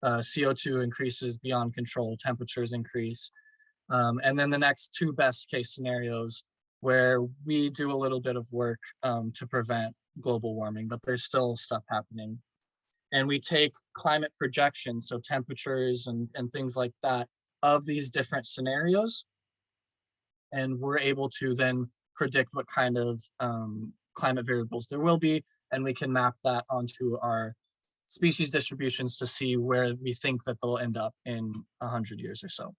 CO2 increases beyond control, temperatures increase. And then the next 2 best case scenarios where we do a little bit of work to prevent global warming, but there's still stuff happening. And we take climate projections, so temperatures and things like that of these different scenarios. And we're able to then predict what kind of climate variables there will be, and we can map that onto our species distributions to see where we think that they'll end up in 100 years or so.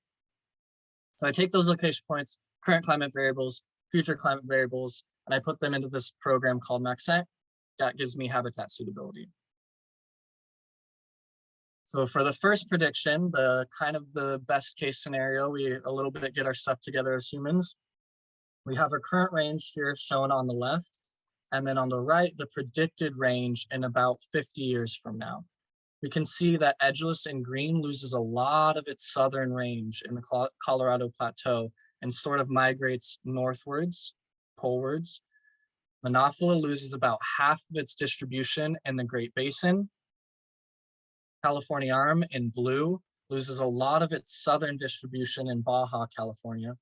So I take those location points, current climate variables, future climate variables, and I put them into this program called Maxent. That gives me habitat suitability. So for the first prediction, the kind of the best case scenario, we a little bit get our stuff together as humans. We have our current range here shown on the left, and then on the right, the predicted range in about 50 years from now. We can see that edgeless in green loses a lot of its southern range in the Colorado Plateau and sort of migrates northwards, polewards. Monophila loses about half of its distribution in the Great Basin. California arm in blue loses a lot of its southern distribution in Baja, California.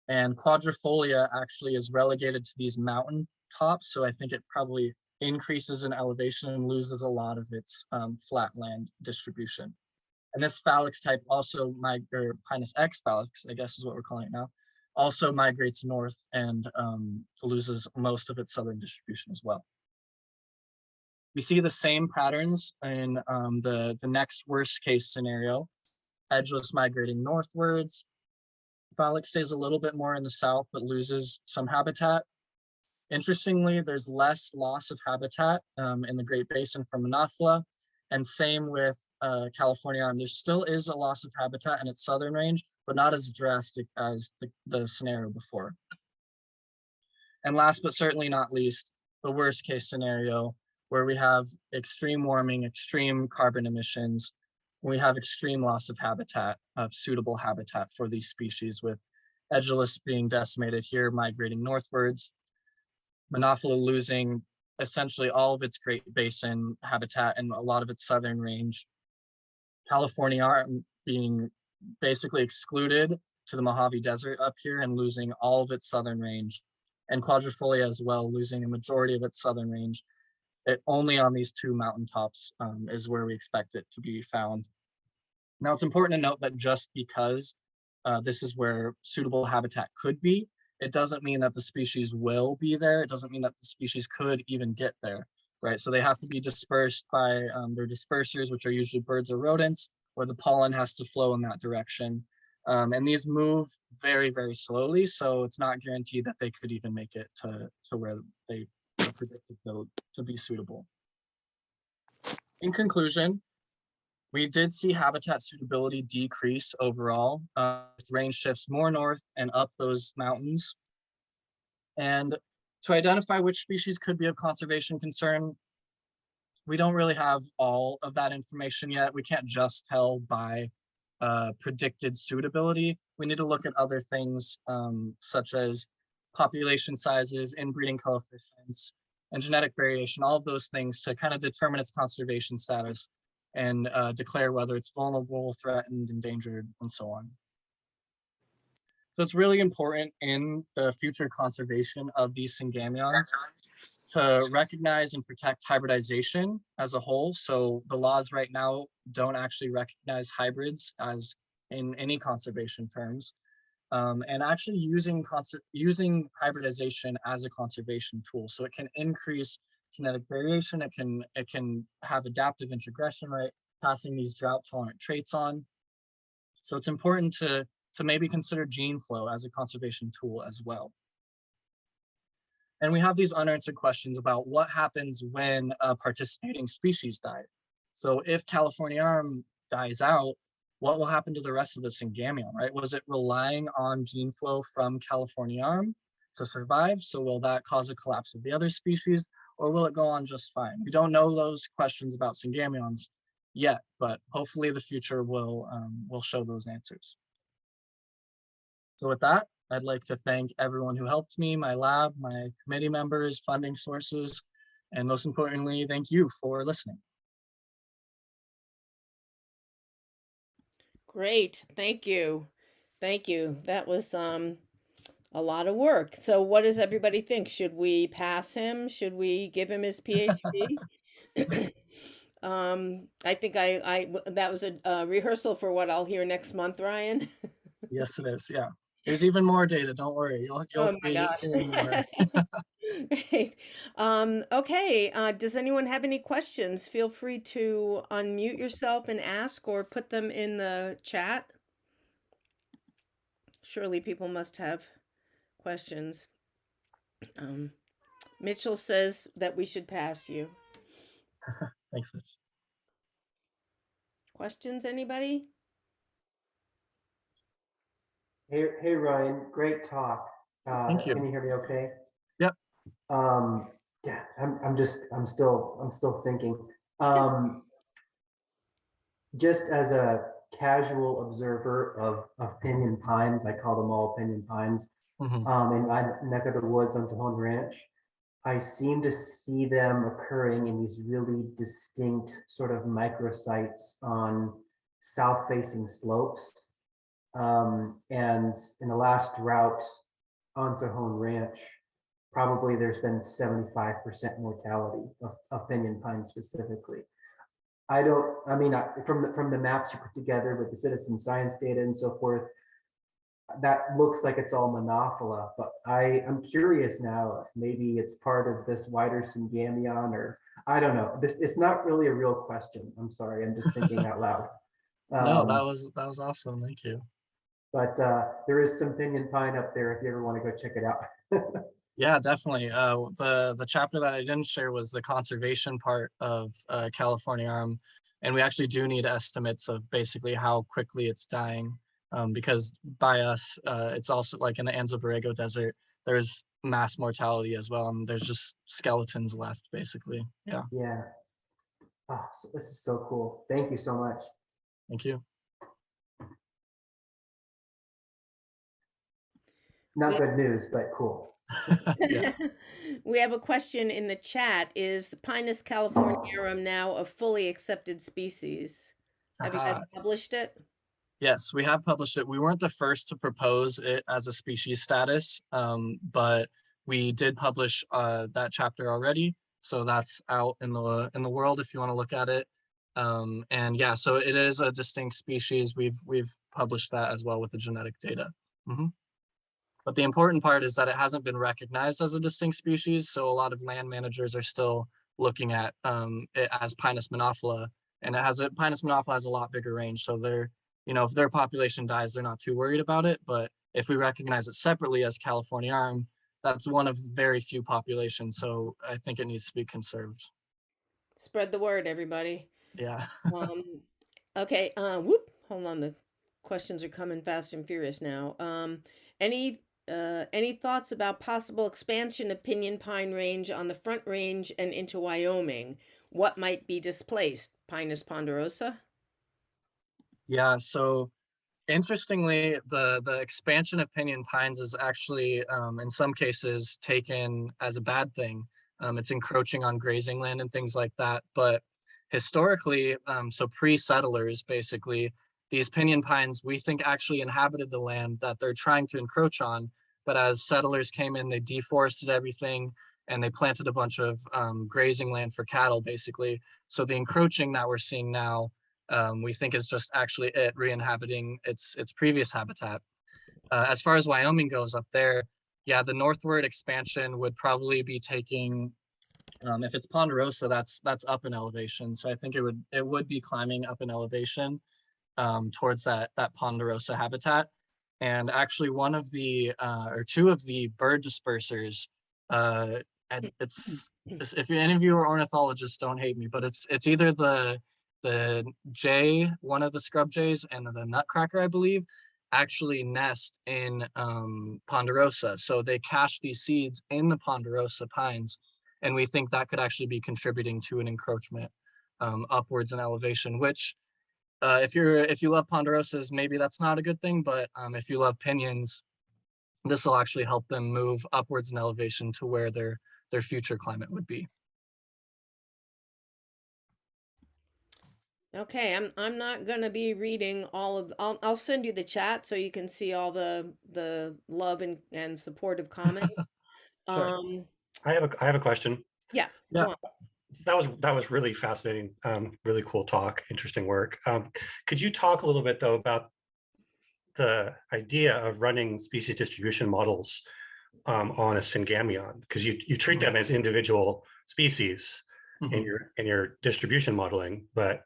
And quadrifolia actually is relegated to these mountain tops, so I think it probably increases in elevation and loses a lot of its flatland distribution. And this Phalanx type also migrates, Pinus X Phalanx, I guess is what we're calling it now, also migrates north and loses most of its southern distribution as well. We see the same patterns in the next worst case scenario, edgeless migrating northwards. Phalanx stays a little bit more in the south, but loses some habitat. Interestingly, there's less loss of habitat in the Great Basin from Monophila, and same with California arm. There still is a loss of habitat in its southern range, but not as drastic as the scenario before. And last but certainly not least, the worst case scenario, where we have extreme warming, extreme carbon emissions, we have extreme loss of habitat, of suitable habitat for these species, with edgeless being decimated here, migrating northwards, Monophila losing essentially all of its Great Basin habitat and a lot of its southern range. California being basically excluded to the Mojave Desert up here and losing all of its southern range, and quadrifolia as well, losing a majority of its southern range. Only on these two mountaintops is where we expect it to be found. Now, it's important to note that just because this is where suitable habitat could be, it doesn't mean that the species will be there. It doesn't mean that the species could even get there, right? So they have to be dispersed by their dispersers, which are usually birds or rodents, where the pollen has to flow in that direction. And these move very, very slowly, so it's not guaranteed that they could even make it to where they are predicted to be suitable. In conclusion, we did see habitat suitability decrease overall, with range shifts more north and up those mountains. And to identify which species could be of conservation concern, we don't really have all of that information yet. We can't just tell by predicted suitability. We need to look at other things such as population sizes, inbreeding coefficients, and genetic variation, all of those things to kind of determine its conservation status and declare whether it's vulnerable, threatened, endangered, and so on. So it's really important in the future conservation of these Syngameons to recognize and protect hybridization as a whole. So the laws right now don't actually recognize hybrids as in any conservation terms. And actually using hybridization as a conservation tool. So it can increase genetic variation, it can have adaptive introgression, right? Passing these drought tolerant traits on. So it's important to maybe consider gene flow as a conservation tool as well. And we have these unanswered questions about what happens when a participating species die. So if Californiarum dies out, what will happen to the rest of the Syngameon, right? Was it relying on gene flow from Californiarum to survive? So will that cause a collapse of the other species, or will it go on just fine? We don't know those questions about Syngameons yet, but hopefully the future will show those answers. So with that, I'd like to thank everyone who helped me, my lab, my committee members, funding sources, and most importantly, thank you for listening. Great, thank you. Thank you. That was a lot of work. So what does everybody think? Should we pass him? Should we give him his PhD? I think that was a rehearsal for what I'll hear next month, Ryan. Yes, it is. Yeah. There's even more data. Don't worry. You'll Oh my be gosh. hearing more. Great. Okay. Does anyone have any questions? Feel free to unmute yourself and ask or put them in the chat. Surely people must have questions. Mitchell says that we should pass you. Thanks, Mitch. Questions, anybody? Hey Ryan, great talk. Thank you. Can you hear me okay? Yep. Yeah, I'm still thinking. Just as a casual observer of pinyon pines, I call them all pinyon pines, in my neck of the woods on Tejon Ranch, I seem to see them occurring in these really distinct sort of microsites on south-facing slopes. And in the last drought on Tejon Ranch, probably there's been 75% mortality of pinyon pine specifically. From the maps you put together with the citizen science data and so forth, that looks like it's all Monophylla, but I'm curious now if maybe it's part of this wider Syngameon, or I don't know. It's not really a real question. I'm sorry, I'm just thinking out loud. No, that was awesome. Thank you. But there is some pinyon pine up there if you ever want to go check it out. Yeah, definitely. The chapter that I didn't share was the conservation part of Californiarum, and we actually do need estimates of basically how quickly it's dying, because by us, it's also like in the Anza Borrego Desert, there's mass mortality as well, and there's just skeletons left, basically. Yeah. Yeah. Oh, so this is so cool. Thank you so much. Thank you. Not good news, but cool. Yeah. We have a question in the chat. Is the Pinus californiarum now a fully accepted species? Have you guys published it? Yes, we have published it. We weren't the first to propose it as a species status, but we did publish that chapter already. So that's out in the world if you want to look at it. And yeah, so it is a distinct species. We've published that as well with the genetic data. But the important part is that it hasn't been recognized as a distinct species. So a lot of land managers are still looking at it as Pinus monophila, and Pinus monophila has a lot bigger range. So they're, if their population dies, they're not too worried about it. But if we recognize it separately as Californiarum, that's one of very few populations. So I think it needs to be conserved. Spread the word, everybody. Yeah. Okay. Hold on. The questions are coming fast and furious now. Any thoughts about possible expansion of pinyon pine range on the Front Range and into Wyoming? What might be displaced? Pinus ponderosa? Yeah, so interestingly, the expansion of pinyon pines is actually, in some cases, taken as a bad thing. It's encroaching on grazing land and things like that. But historically, so pre-settlers, basically, these pinyon pines, we think actually inhabited the land that they're trying to encroach on. But as settlers came in, they deforested everything and they planted a bunch of grazing land for cattle, basically. So the encroaching that we're seeing now, we think is just actually it re-inhabiting its previous habitat. As far as Wyoming goes up there, yeah, the northward expansion would probably be taking, if it's ponderosa, that's up in elevation. So I think it would be climbing up in elevation towards that ponderosa habitat. And actually one of the, or two of the bird dispersers, and it's if any of you are ornithologists, don't hate me, but it's either the jay, one of the scrub jays, and the nutcracker, I believe, actually nest in ponderosa. So they cache these seeds in the ponderosa pines, and we think that could actually be contributing to an encroachment upwards in elevation, which if you love ponderosas, maybe that's not a good thing, but if you love pinyons, this will actually help them move upwards in elevation to where their future climate would be. Okay, I'm not gonna be reading all of. I'll send you the chat so you can see all the love and supportive comments. Sure. I have a question. Yeah. Yeah. That was really fascinating. Really cool talk. Interesting work. Could you talk a little bit though about the idea of running species distribution models on a Syngameon, because you treat them as individual species in your distribution modeling, but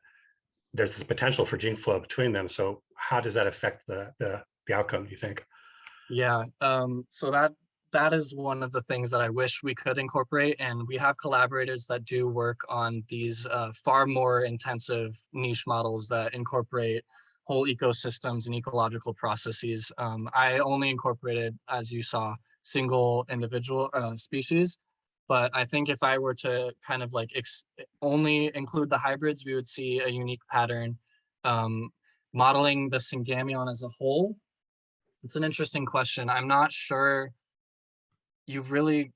there's this potential for gene flow between them. So how does that affect the outcome, do you think? Yeah, so that is one of the things that I wish we could incorporate, and we have collaborators that do work on these far more intensive niche models that incorporate whole ecosystems and ecological processes. I only incorporated, as you saw, single individual species, but I think if I were to kind of like only include the hybrids, we would see a unique pattern. Modeling the Syngameon as a whole, it's an interesting question. I'm not sure you really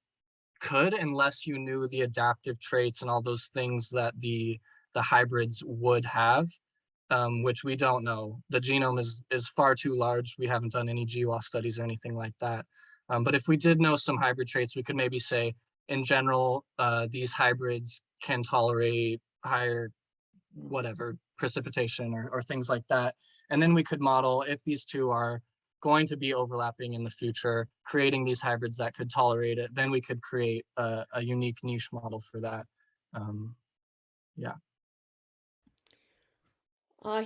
could unless you knew the adaptive traits and all those things that the hybrids would have, which we don't know. The genome is far too large. We haven't done any GWAS studies or anything like that. But if we did know some hybrid traits, we could maybe say, in general, these hybrids can tolerate higher whatever precipitation or things like that. And then we could model if these two are going to be overlapping in the future, creating these hybrids that could tolerate it, then we could create a unique niche model for that. Yeah.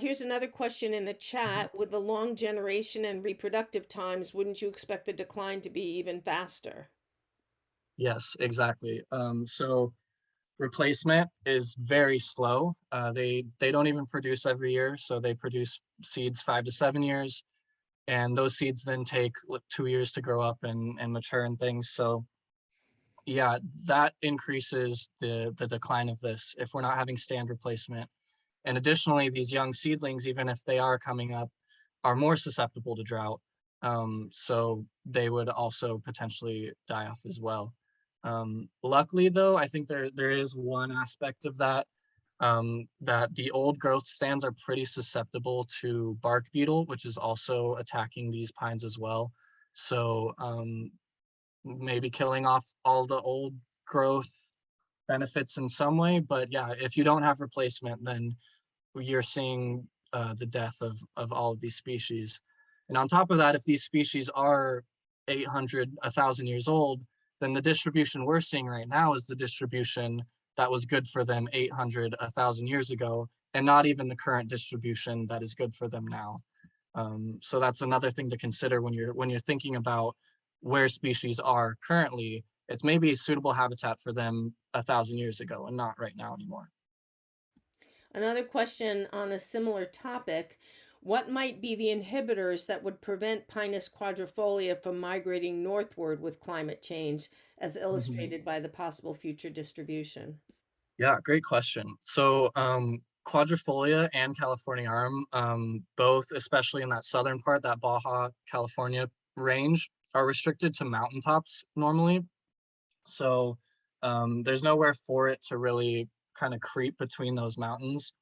Here's another question in the chat. With the long generation and reproductive times, wouldn't you expect the decline to be even faster? Yes, exactly. So replacement is very slow. They don't even produce every year, so they produce seeds 5 to 7 years, and those seeds then take 2 years to grow up and mature and things. So yeah, that increases the decline of this if we're not having stand replacement. And additionally, these young seedlings, even if they are coming up, are more susceptible to drought. So they would also potentially die off as well. Luckily, though, I think there is one aspect of that, that the old growth stands are pretty susceptible to bark beetle, which is also attacking these pines as well. So maybe killing off all the old growth benefits in some way, but yeah, if you don't have replacement, then you're seeing the death of all of these species. And on top of that, if these species are 800, 1,000 years old, then the distribution we're seeing right now is the distribution that was good for them 800, 1,000 years ago, and not even the current distribution that is good for them now. So that's another thing to consider when you're thinking about where species are currently. It's maybe a suitable habitat for them 1,000 years ago and not right now anymore. Another question on a similar topic: what might be the inhibitors that would prevent Pinus quadrifolia from migrating northward with climate change, as illustrated by the possible future distribution? Yeah, great question. So quadrifolia and Californiarum, both, especially in that southern part, that Baja California range, are restricted to mountaintops normally. So there's nowhere for it to really kind of creep between those mountains.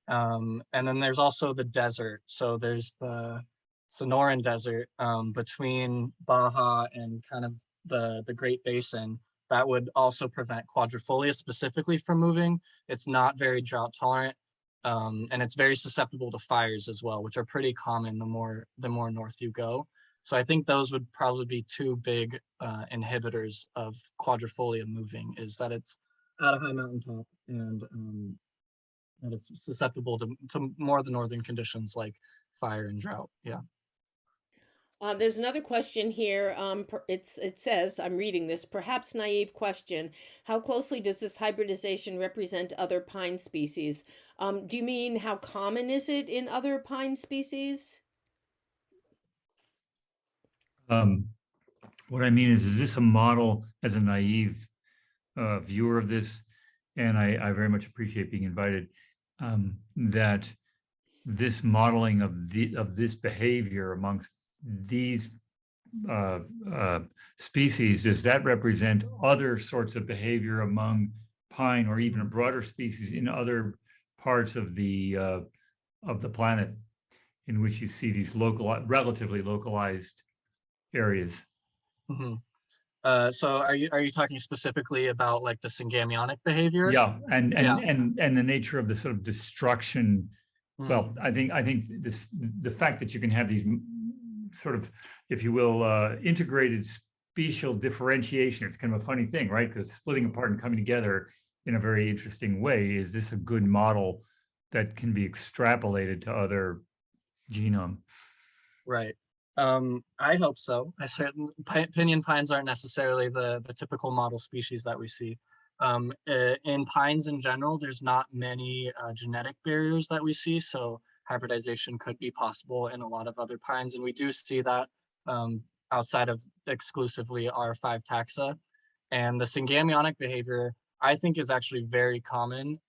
And then there's also the desert. So there's the Sonoran Desert between Baja and kind of the Great Basin that would also prevent quadrifolia specifically from moving. It's not very drought tolerant, and it's very susceptible to fires as well, which are pretty common the more north you go. So I think those would probably be two big inhibitors of quadrifolia moving, is that it's at a high mountaintop and it's susceptible to more of the northern conditions like fire and drought. Yeah. There's another question here. It says, I'm reading this, perhaps naive question: how closely does this hybridization represent other pine species? Do you mean how common is it in other pine species? What I mean is this a model, as a naive viewer of this, and I very much appreciate being invited, that this modeling of this behavior amongst these species, does that represent other sorts of behavior among pine or even a broader species in other parts of the planet in which you see these relatively localized areas? Mm-hmm. So are you talking specifically about like the Syngameonic behavior? Yeah, and the nature of the sort of destruction. Mm-hmm. Well, I think the fact that you can have these sort of, if you will, integrated special differentiation. It's kind of a funny thing, right? Because splitting apart and coming together in a very interesting way. Is this a good model that can be extrapolated to other genome? Right. I hope so. Pinyon pines aren't necessarily the typical model species that we see. In pines in general, there's not many genetic barriers that we see, so hybridization could be possible in a lot of other pines, and we do see that outside of exclusively our 5 taxa. And the Syngameonic behavior, I think, is actually very common,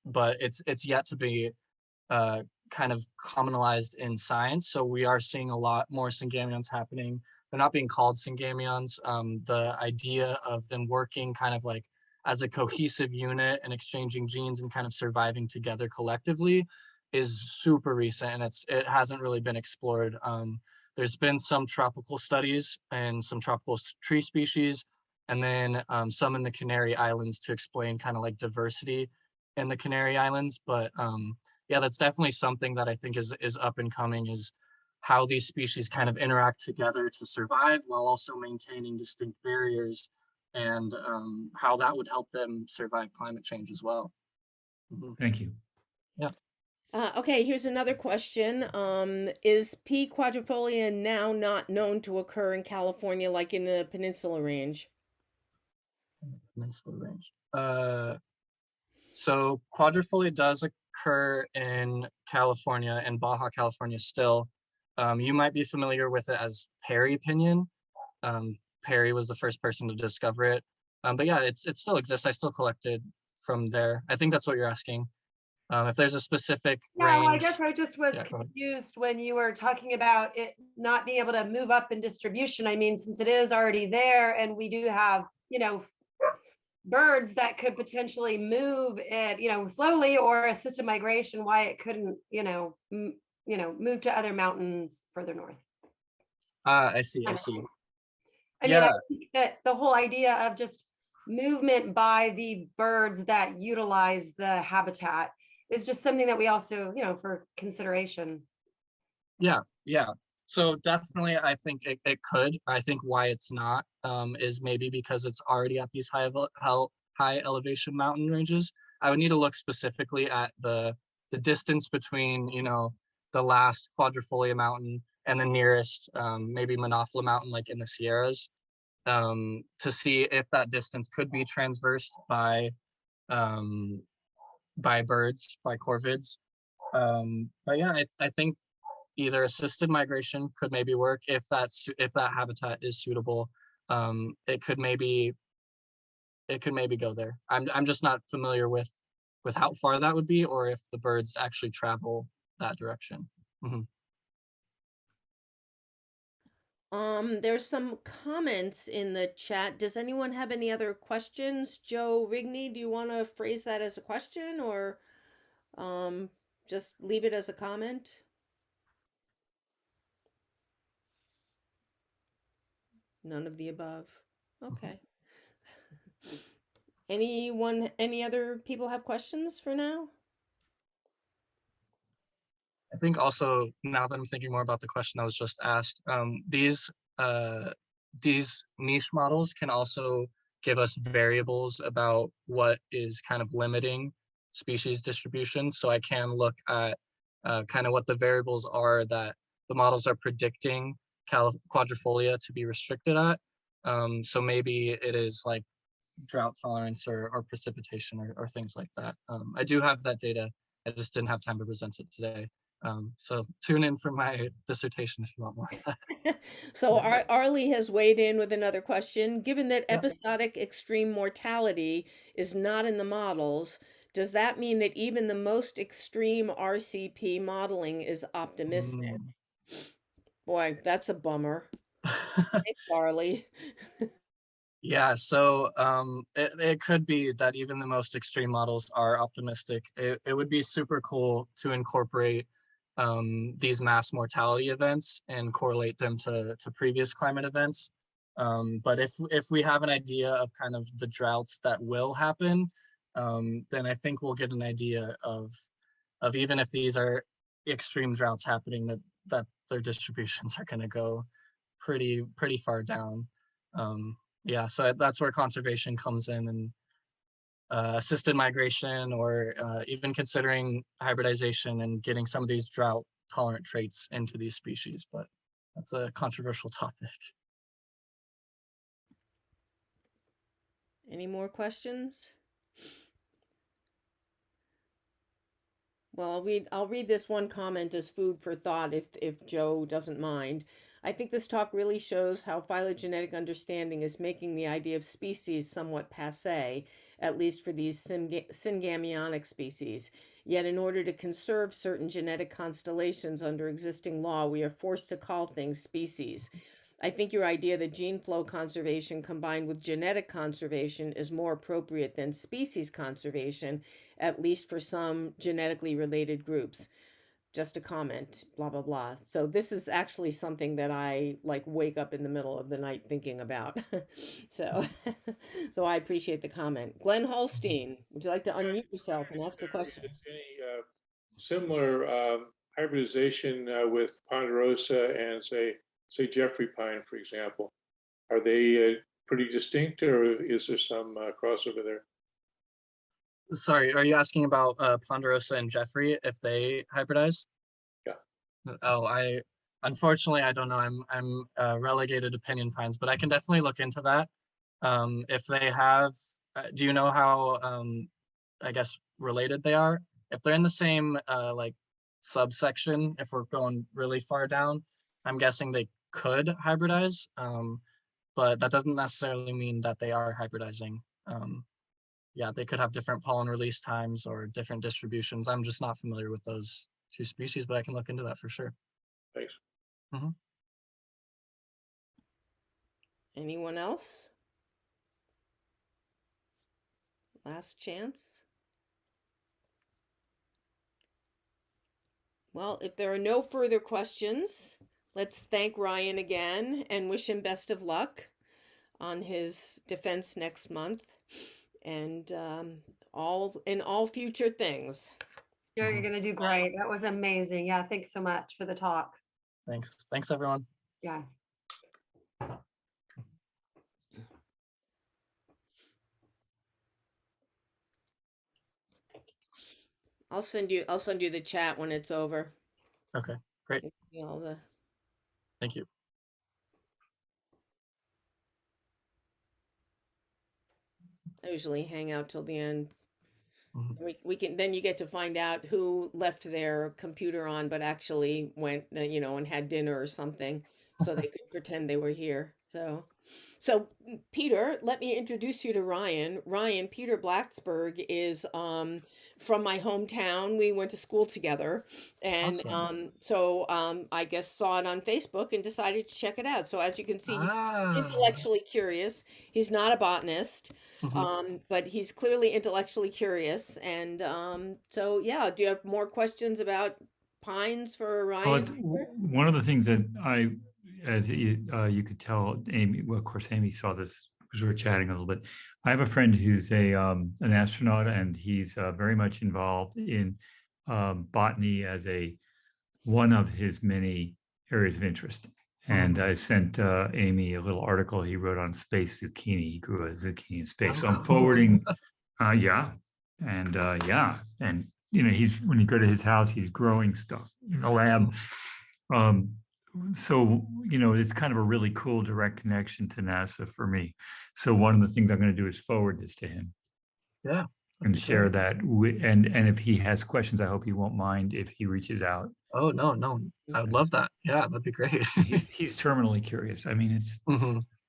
but it's yet to be kind of commonalized in science. So we are seeing a lot more Syngameons happening. They're not being called Syngameons. The idea of them working kind of like as a cohesive unit and exchanging genes and kind of surviving together collectively is super recent, and it hasn't really been explored. There's been some tropical studies and some tropical tree species, and then some in the Canary Islands to explain kind of like diversity in the Canary Islands. But yeah, that's definitely something that I think is up and coming, is how these species kind of interact together to survive while also maintaining distinct barriers, and how that would help them survive climate change as well. Mm-hmm. Thank you. Yeah. Okay, here's another question. Is P. quadrifolia now not known to occur in California like in the Peninsula Range? Peninsula Range. So quadrifolia does occur in California and Baja California still. You might be familiar with it as Perry pinyon. Perry was the first person to discover it. But yeah, it still exists. I still collected from there. I think that's what you're asking. If there's a specific Yeah, well, I range. guess I just was Yeah, go ahead. confused when you were talking about it not being able to move up in distribution. I mean, since it is already there and we do have, birds that could potentially move it, slowly or assisted migration, why it couldn't, move to other mountains further north. I see. I see. I mean, I think that the whole idea of just movement by the birds that utilize the habitat is just something that we also, for consideration. Yeah. So definitely, I think it could. I think why it's not is maybe because it's already at these high elevation mountain ranges. I would need to look specifically at the distance between, the last quadrifolia mountain and the nearest maybe Monophyla mountain, like in the Sierras, to see if that distance could be transversed by birds, by corvids. But yeah, I think either assisted migration could maybe work if that habitat is suitable. It could maybe go there. I'm just not familiar with how far that would be, or if the birds actually travel that direction. Mm-hmm. There's some comments in the chat. Does anyone have any other questions? Joe Rigney, do you want to phrase that as a question, or just leave it as a comment? None of the above. Okay. Any other people have questions for now? I think also, now that I'm thinking more about the question that was just asked, these niche models can also give us variables about what is kind of limiting species distribution. So I can look at kind of what the variables are that the models are predicting quadrifolia to be restricted at. So maybe it is like drought tolerance or precipitation or things like that. I do have that data. I just didn't have time to present it today. So tune in for my dissertation if you want more of that. So Arlie has weighed in with another question. Given that episodic extreme mortality is not in the models, does that mean that even the most extreme RCP modeling is optimistic? Boy, that's a bummer. Thanks, Arlie. Yeah, so it could be that even the most extreme models are optimistic. It would be super cool to incorporate these mass mortality events and correlate them to previous climate events. But if we have an idea of kind of the droughts that will happen, then I think we'll get an idea of even if these are extreme droughts happening, that their distributions are going to go pretty far down. Yeah, so that's where conservation comes in, and assisted migration, or even considering hybridization and getting some of these drought tolerant traits into these species. But that's a controversial topic. Any more questions? Well, I'll read this one comment as food for thought if Joe doesn't mind. I think this talk really shows how phylogenetic understanding is making the idea of species somewhat passé, at least for these Syngameonic species. Yet in order to conserve certain genetic constellations under existing law, we are forced to call things species. I think your idea that gene flow conservation combined with genetic conservation is more appropriate than species conservation, at least for some genetically related groups. Just a comment, blah, blah, blah. So this is actually something that I wake up in the middle of the night thinking about. So I appreciate the comment. Glenn Holstein, would you like to unmute yourself and ask a question? Any similar hybridization with ponderosa and say Jeffrey pine, for example? Are they pretty distinct, or is there some crossover there? Sorry, are you asking about ponderosa and Jeffrey, if they hybridize? Yeah. Oh, unfortunately I don't know. I'm relegated to pinyon pines, but I can definitely look into that. If they have, do you know how I guess related they are? If they're in the same subsection, if we're going really far down, I'm guessing they could hybridize, but that doesn't necessarily mean that they are hybridizing. yeah, they could have different pollen release times or different distributions. I'm just not familiar with those two species, but I can look into that for sure. Thanks. Anyone else? Last chance. Well, if there are no further questions, let's thank Ryan again and wish him best of luck on his defense next month and all future things. You're going to do great. That was amazing. Yeah, thanks so much for the talk. Thanks everyone. Yeah. I'll send you the chat when it's over. Okay, great. See all the. Thank you. I usually hang out till the end. We can then you get to find out who left their computer on but actually went and had dinner or something, so they could pretend they were here. So Peter, let me introduce you to Ryan. Peter Blacksburg is from my hometown. We went to school together, and Awesome. I guess saw it on Facebook and decided to check it out. So as you can see, he's intellectually curious. He's not a botanist, but he's clearly intellectually curious. And so yeah, do you have more questions about pines for Ryan? One of the things that as you could tell, Amy, well, of course, Amy saw this because we were chatting a little bit. I have a friend who's an astronaut, and he's very much involved in botany as one of his many areas of interest. And I sent Amy a little article he wrote on space zucchini. He grew a zucchini in space. So I'm forwarding, and he's, when you go to his house, he's growing stuff in the lab. So, it's kind of a really cool direct connection to NASA for me. So one of the things I'm going to do is forward this to him. Yeah. And share that. And if he has questions, I hope he won't mind if he reaches out. Oh, no. I would love that. Yeah, that'd be great. He's terminally curious. I mean, it's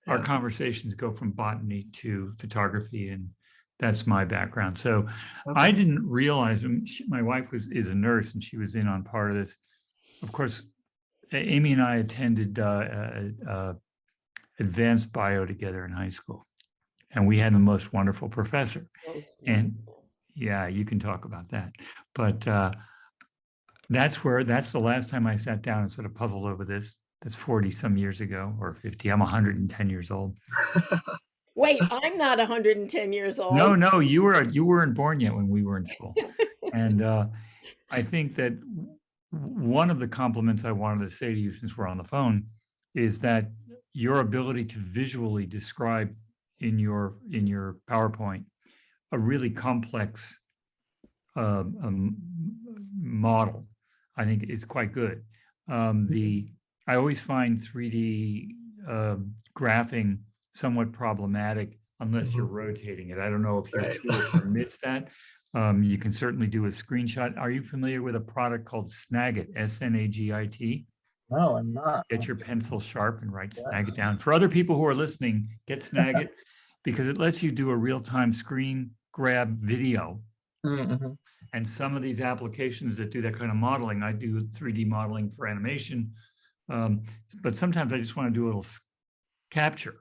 our conversations go from botany to photography, and that's my background. So I didn't realize, my wife is a nurse, and she was in on part of this. Of course, Amy and I attended advanced bio together in high school, and we had the most wonderful professor. And yeah, you can talk about that. But that's the last time I sat down and sort of puzzled over this. That's 40 some years ago, or 50. I'm 110 years old. Wait, I'm not 110 years old. No, you weren't born yet when we were in school. And I think that one of the compliments I wanted to say to you, since we're on the phone, is that your ability to visually describe in your PowerPoint a really complex model, I think is quite good. I always find 3D graphing somewhat problematic unless you're rotating it. I don't know if your tool permits that. You can certainly do a screenshot. Are you familiar with a product called Snagit, S-N-A-G-I-T? No, I'm not. Get your pencil sharp and write Snagit down. For other people who are listening, get Snagit because it lets you do a real-time screen grab video. And some of these applications that do that kind of modeling, I do 3D modeling for animation, but sometimes I just want to do a little capture.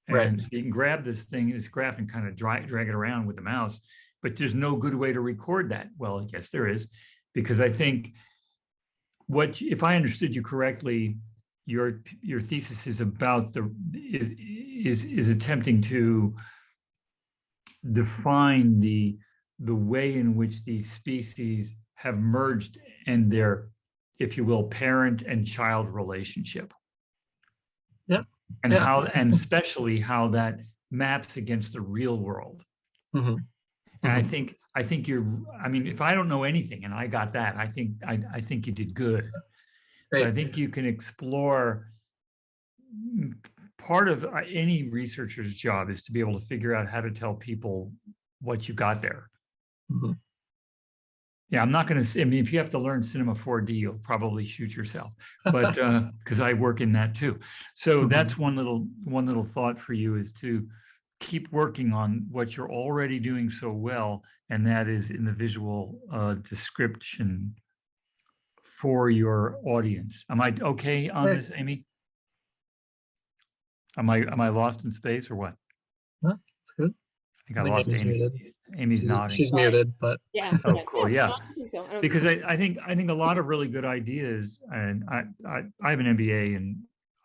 And you can grab this thing, this graph, and kind of drag it around with the mouse. But there's no good way to record that. Well, yes, there is, because I think if I understood you correctly, your thesis is about is attempting to define the way in which these species have merged and their, if you will, parent and child relationship. Yeah. And how, and especially how that maps against the real world. And I think if I don't know anything and I got that, I think you did good. So I think you can explore. Part of any researcher's job is to be able to figure out how to tell people what you got there. Yeah, I'm not going to say, if you have to learn Cinema 4D, you'll probably shoot yourself, but because I work in that too. So that's one little thought for you, is to keep working on what you're already doing so well, and that is in the visual description for your audience. Am I okay on this, Amy? Am I lost in space or what? No, it's good. I think I lost Amy's Amy. muted. Amy's nodding. She's muted, but Yeah. Oh, cool. Yeah. No, I don't think so. I don't Because think I think a lot of really good ideas, and I have an MBA and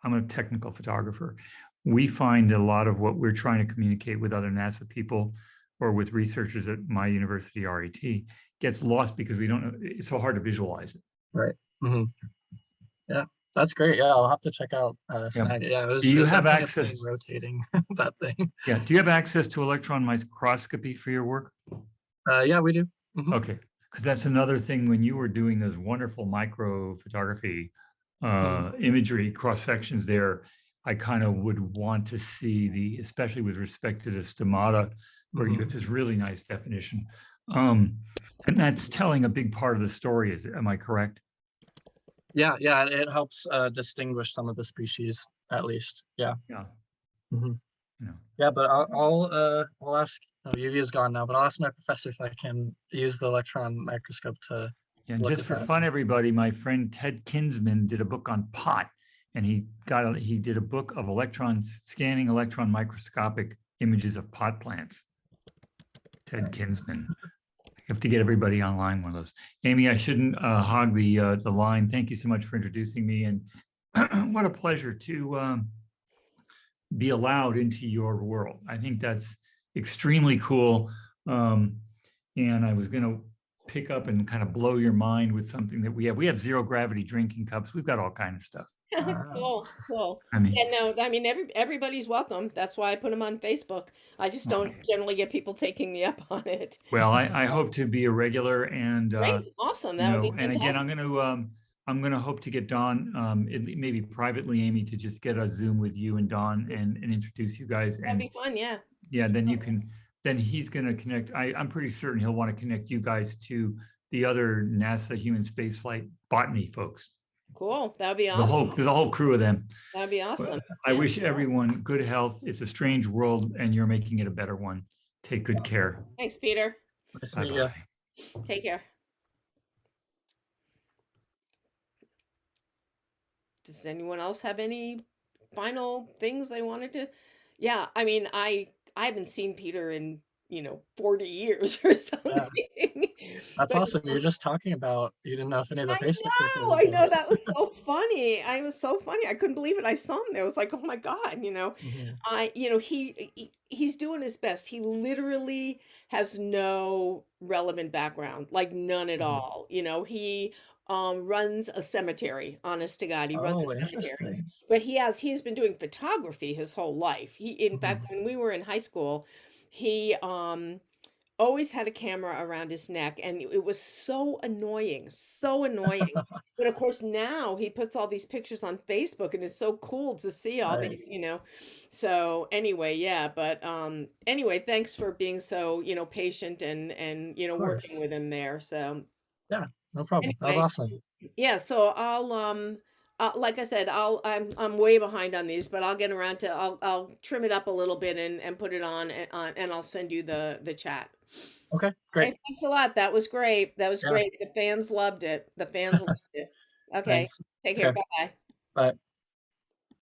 I'm a technical photographer. We find a lot of what we're trying to communicate with other NASA people or with researchers at my university, RET, gets lost because we don't know. It's so hard to visualize it. right. Yeah, that's great. Yeah, I'll have to check out Snag. Yeah, Do you have definitely a access thing rotating that thing? Yeah. Do you have access to electron microscopy for your work? Yeah, we do. Okay. Because that's another thing when you were doing those wonderful micro photography imagery cross sections there, I kind of would want to see especially with respect to the stomata, where you have this really nice definition. And that's telling a big part of the story, am I correct? Yeah, it helps distinguish some of the species at least. Yeah. Yeah. Yeah, but I'll ask. Yuvi is gone now, but I'll ask my professor if I can use the electron microscope to. And just for fun, everybody, my friend Ted Kinsman did a book on pot, and he did a book of scanning electron microscopic images of pot plants. Ted Kinsman. I have to get everybody online with us. Amy, I shouldn't hog the line. Thank you so much for introducing me, and what a pleasure to be allowed into your world. I think that's extremely cool. And I was going to pick up and kind of blow your mind with something that we have. We have zero gravity drinking cups. We've got all kinds of stuff. Cool. I mean, everybody's welcome. That's why I put them on Facebook. I just don't generally get people taking me up on it. Well, I hope to be a regular, and great, awesome. That would be fantastic. And again, I'm going to hope to get Don, maybe privately, Amy, to just get a Zoom with you and Don and introduce you guys. That'd be fun, yeah. Yeah, then he's going to connect. I'm pretty certain he'll want to connect you guys to the other NASA human spaceflight botany folks. Cool, that would be awesome. There's a whole crew of them. That'd be awesome. I wish everyone good health. It's a strange world, and you're making it a better one. Take good care. Thanks, Peter. Nice to meet you. Take care. Does anyone else have any final things they wanted to? Yeah, I mean, I haven't seen Peter in 40 years or something. Yeah. That's awesome. You were just talking about you didn't know if any of the Facebook people. I know, that was so funny. I was so funny. I couldn't believe it. I saw him there. I was like, oh my God, he's doing his best. He literally has no relevant background, like none at all. He runs a cemetery, honest to God. He runs a cemetery. But he's been doing photography his whole life. In fact, when we were in high school, he always had a camera around his neck, and it was so annoying. But of course now he puts all these pictures on Facebook, and it's so cool to see all these, so anyway, yeah, but anyway, thanks for being so patient and working with him there. So yeah, no problem. Anyway, that was awesome. Yeah, so I'll like I said, I'm way behind on these, but I'll get around to I'll trim it up a little bit and put it on and I'll send you the chat. Okay, great. Hey, thanks a lot. That was great. Great. The fans loved it. Okay. Thanks. Take care. Bye. Bye.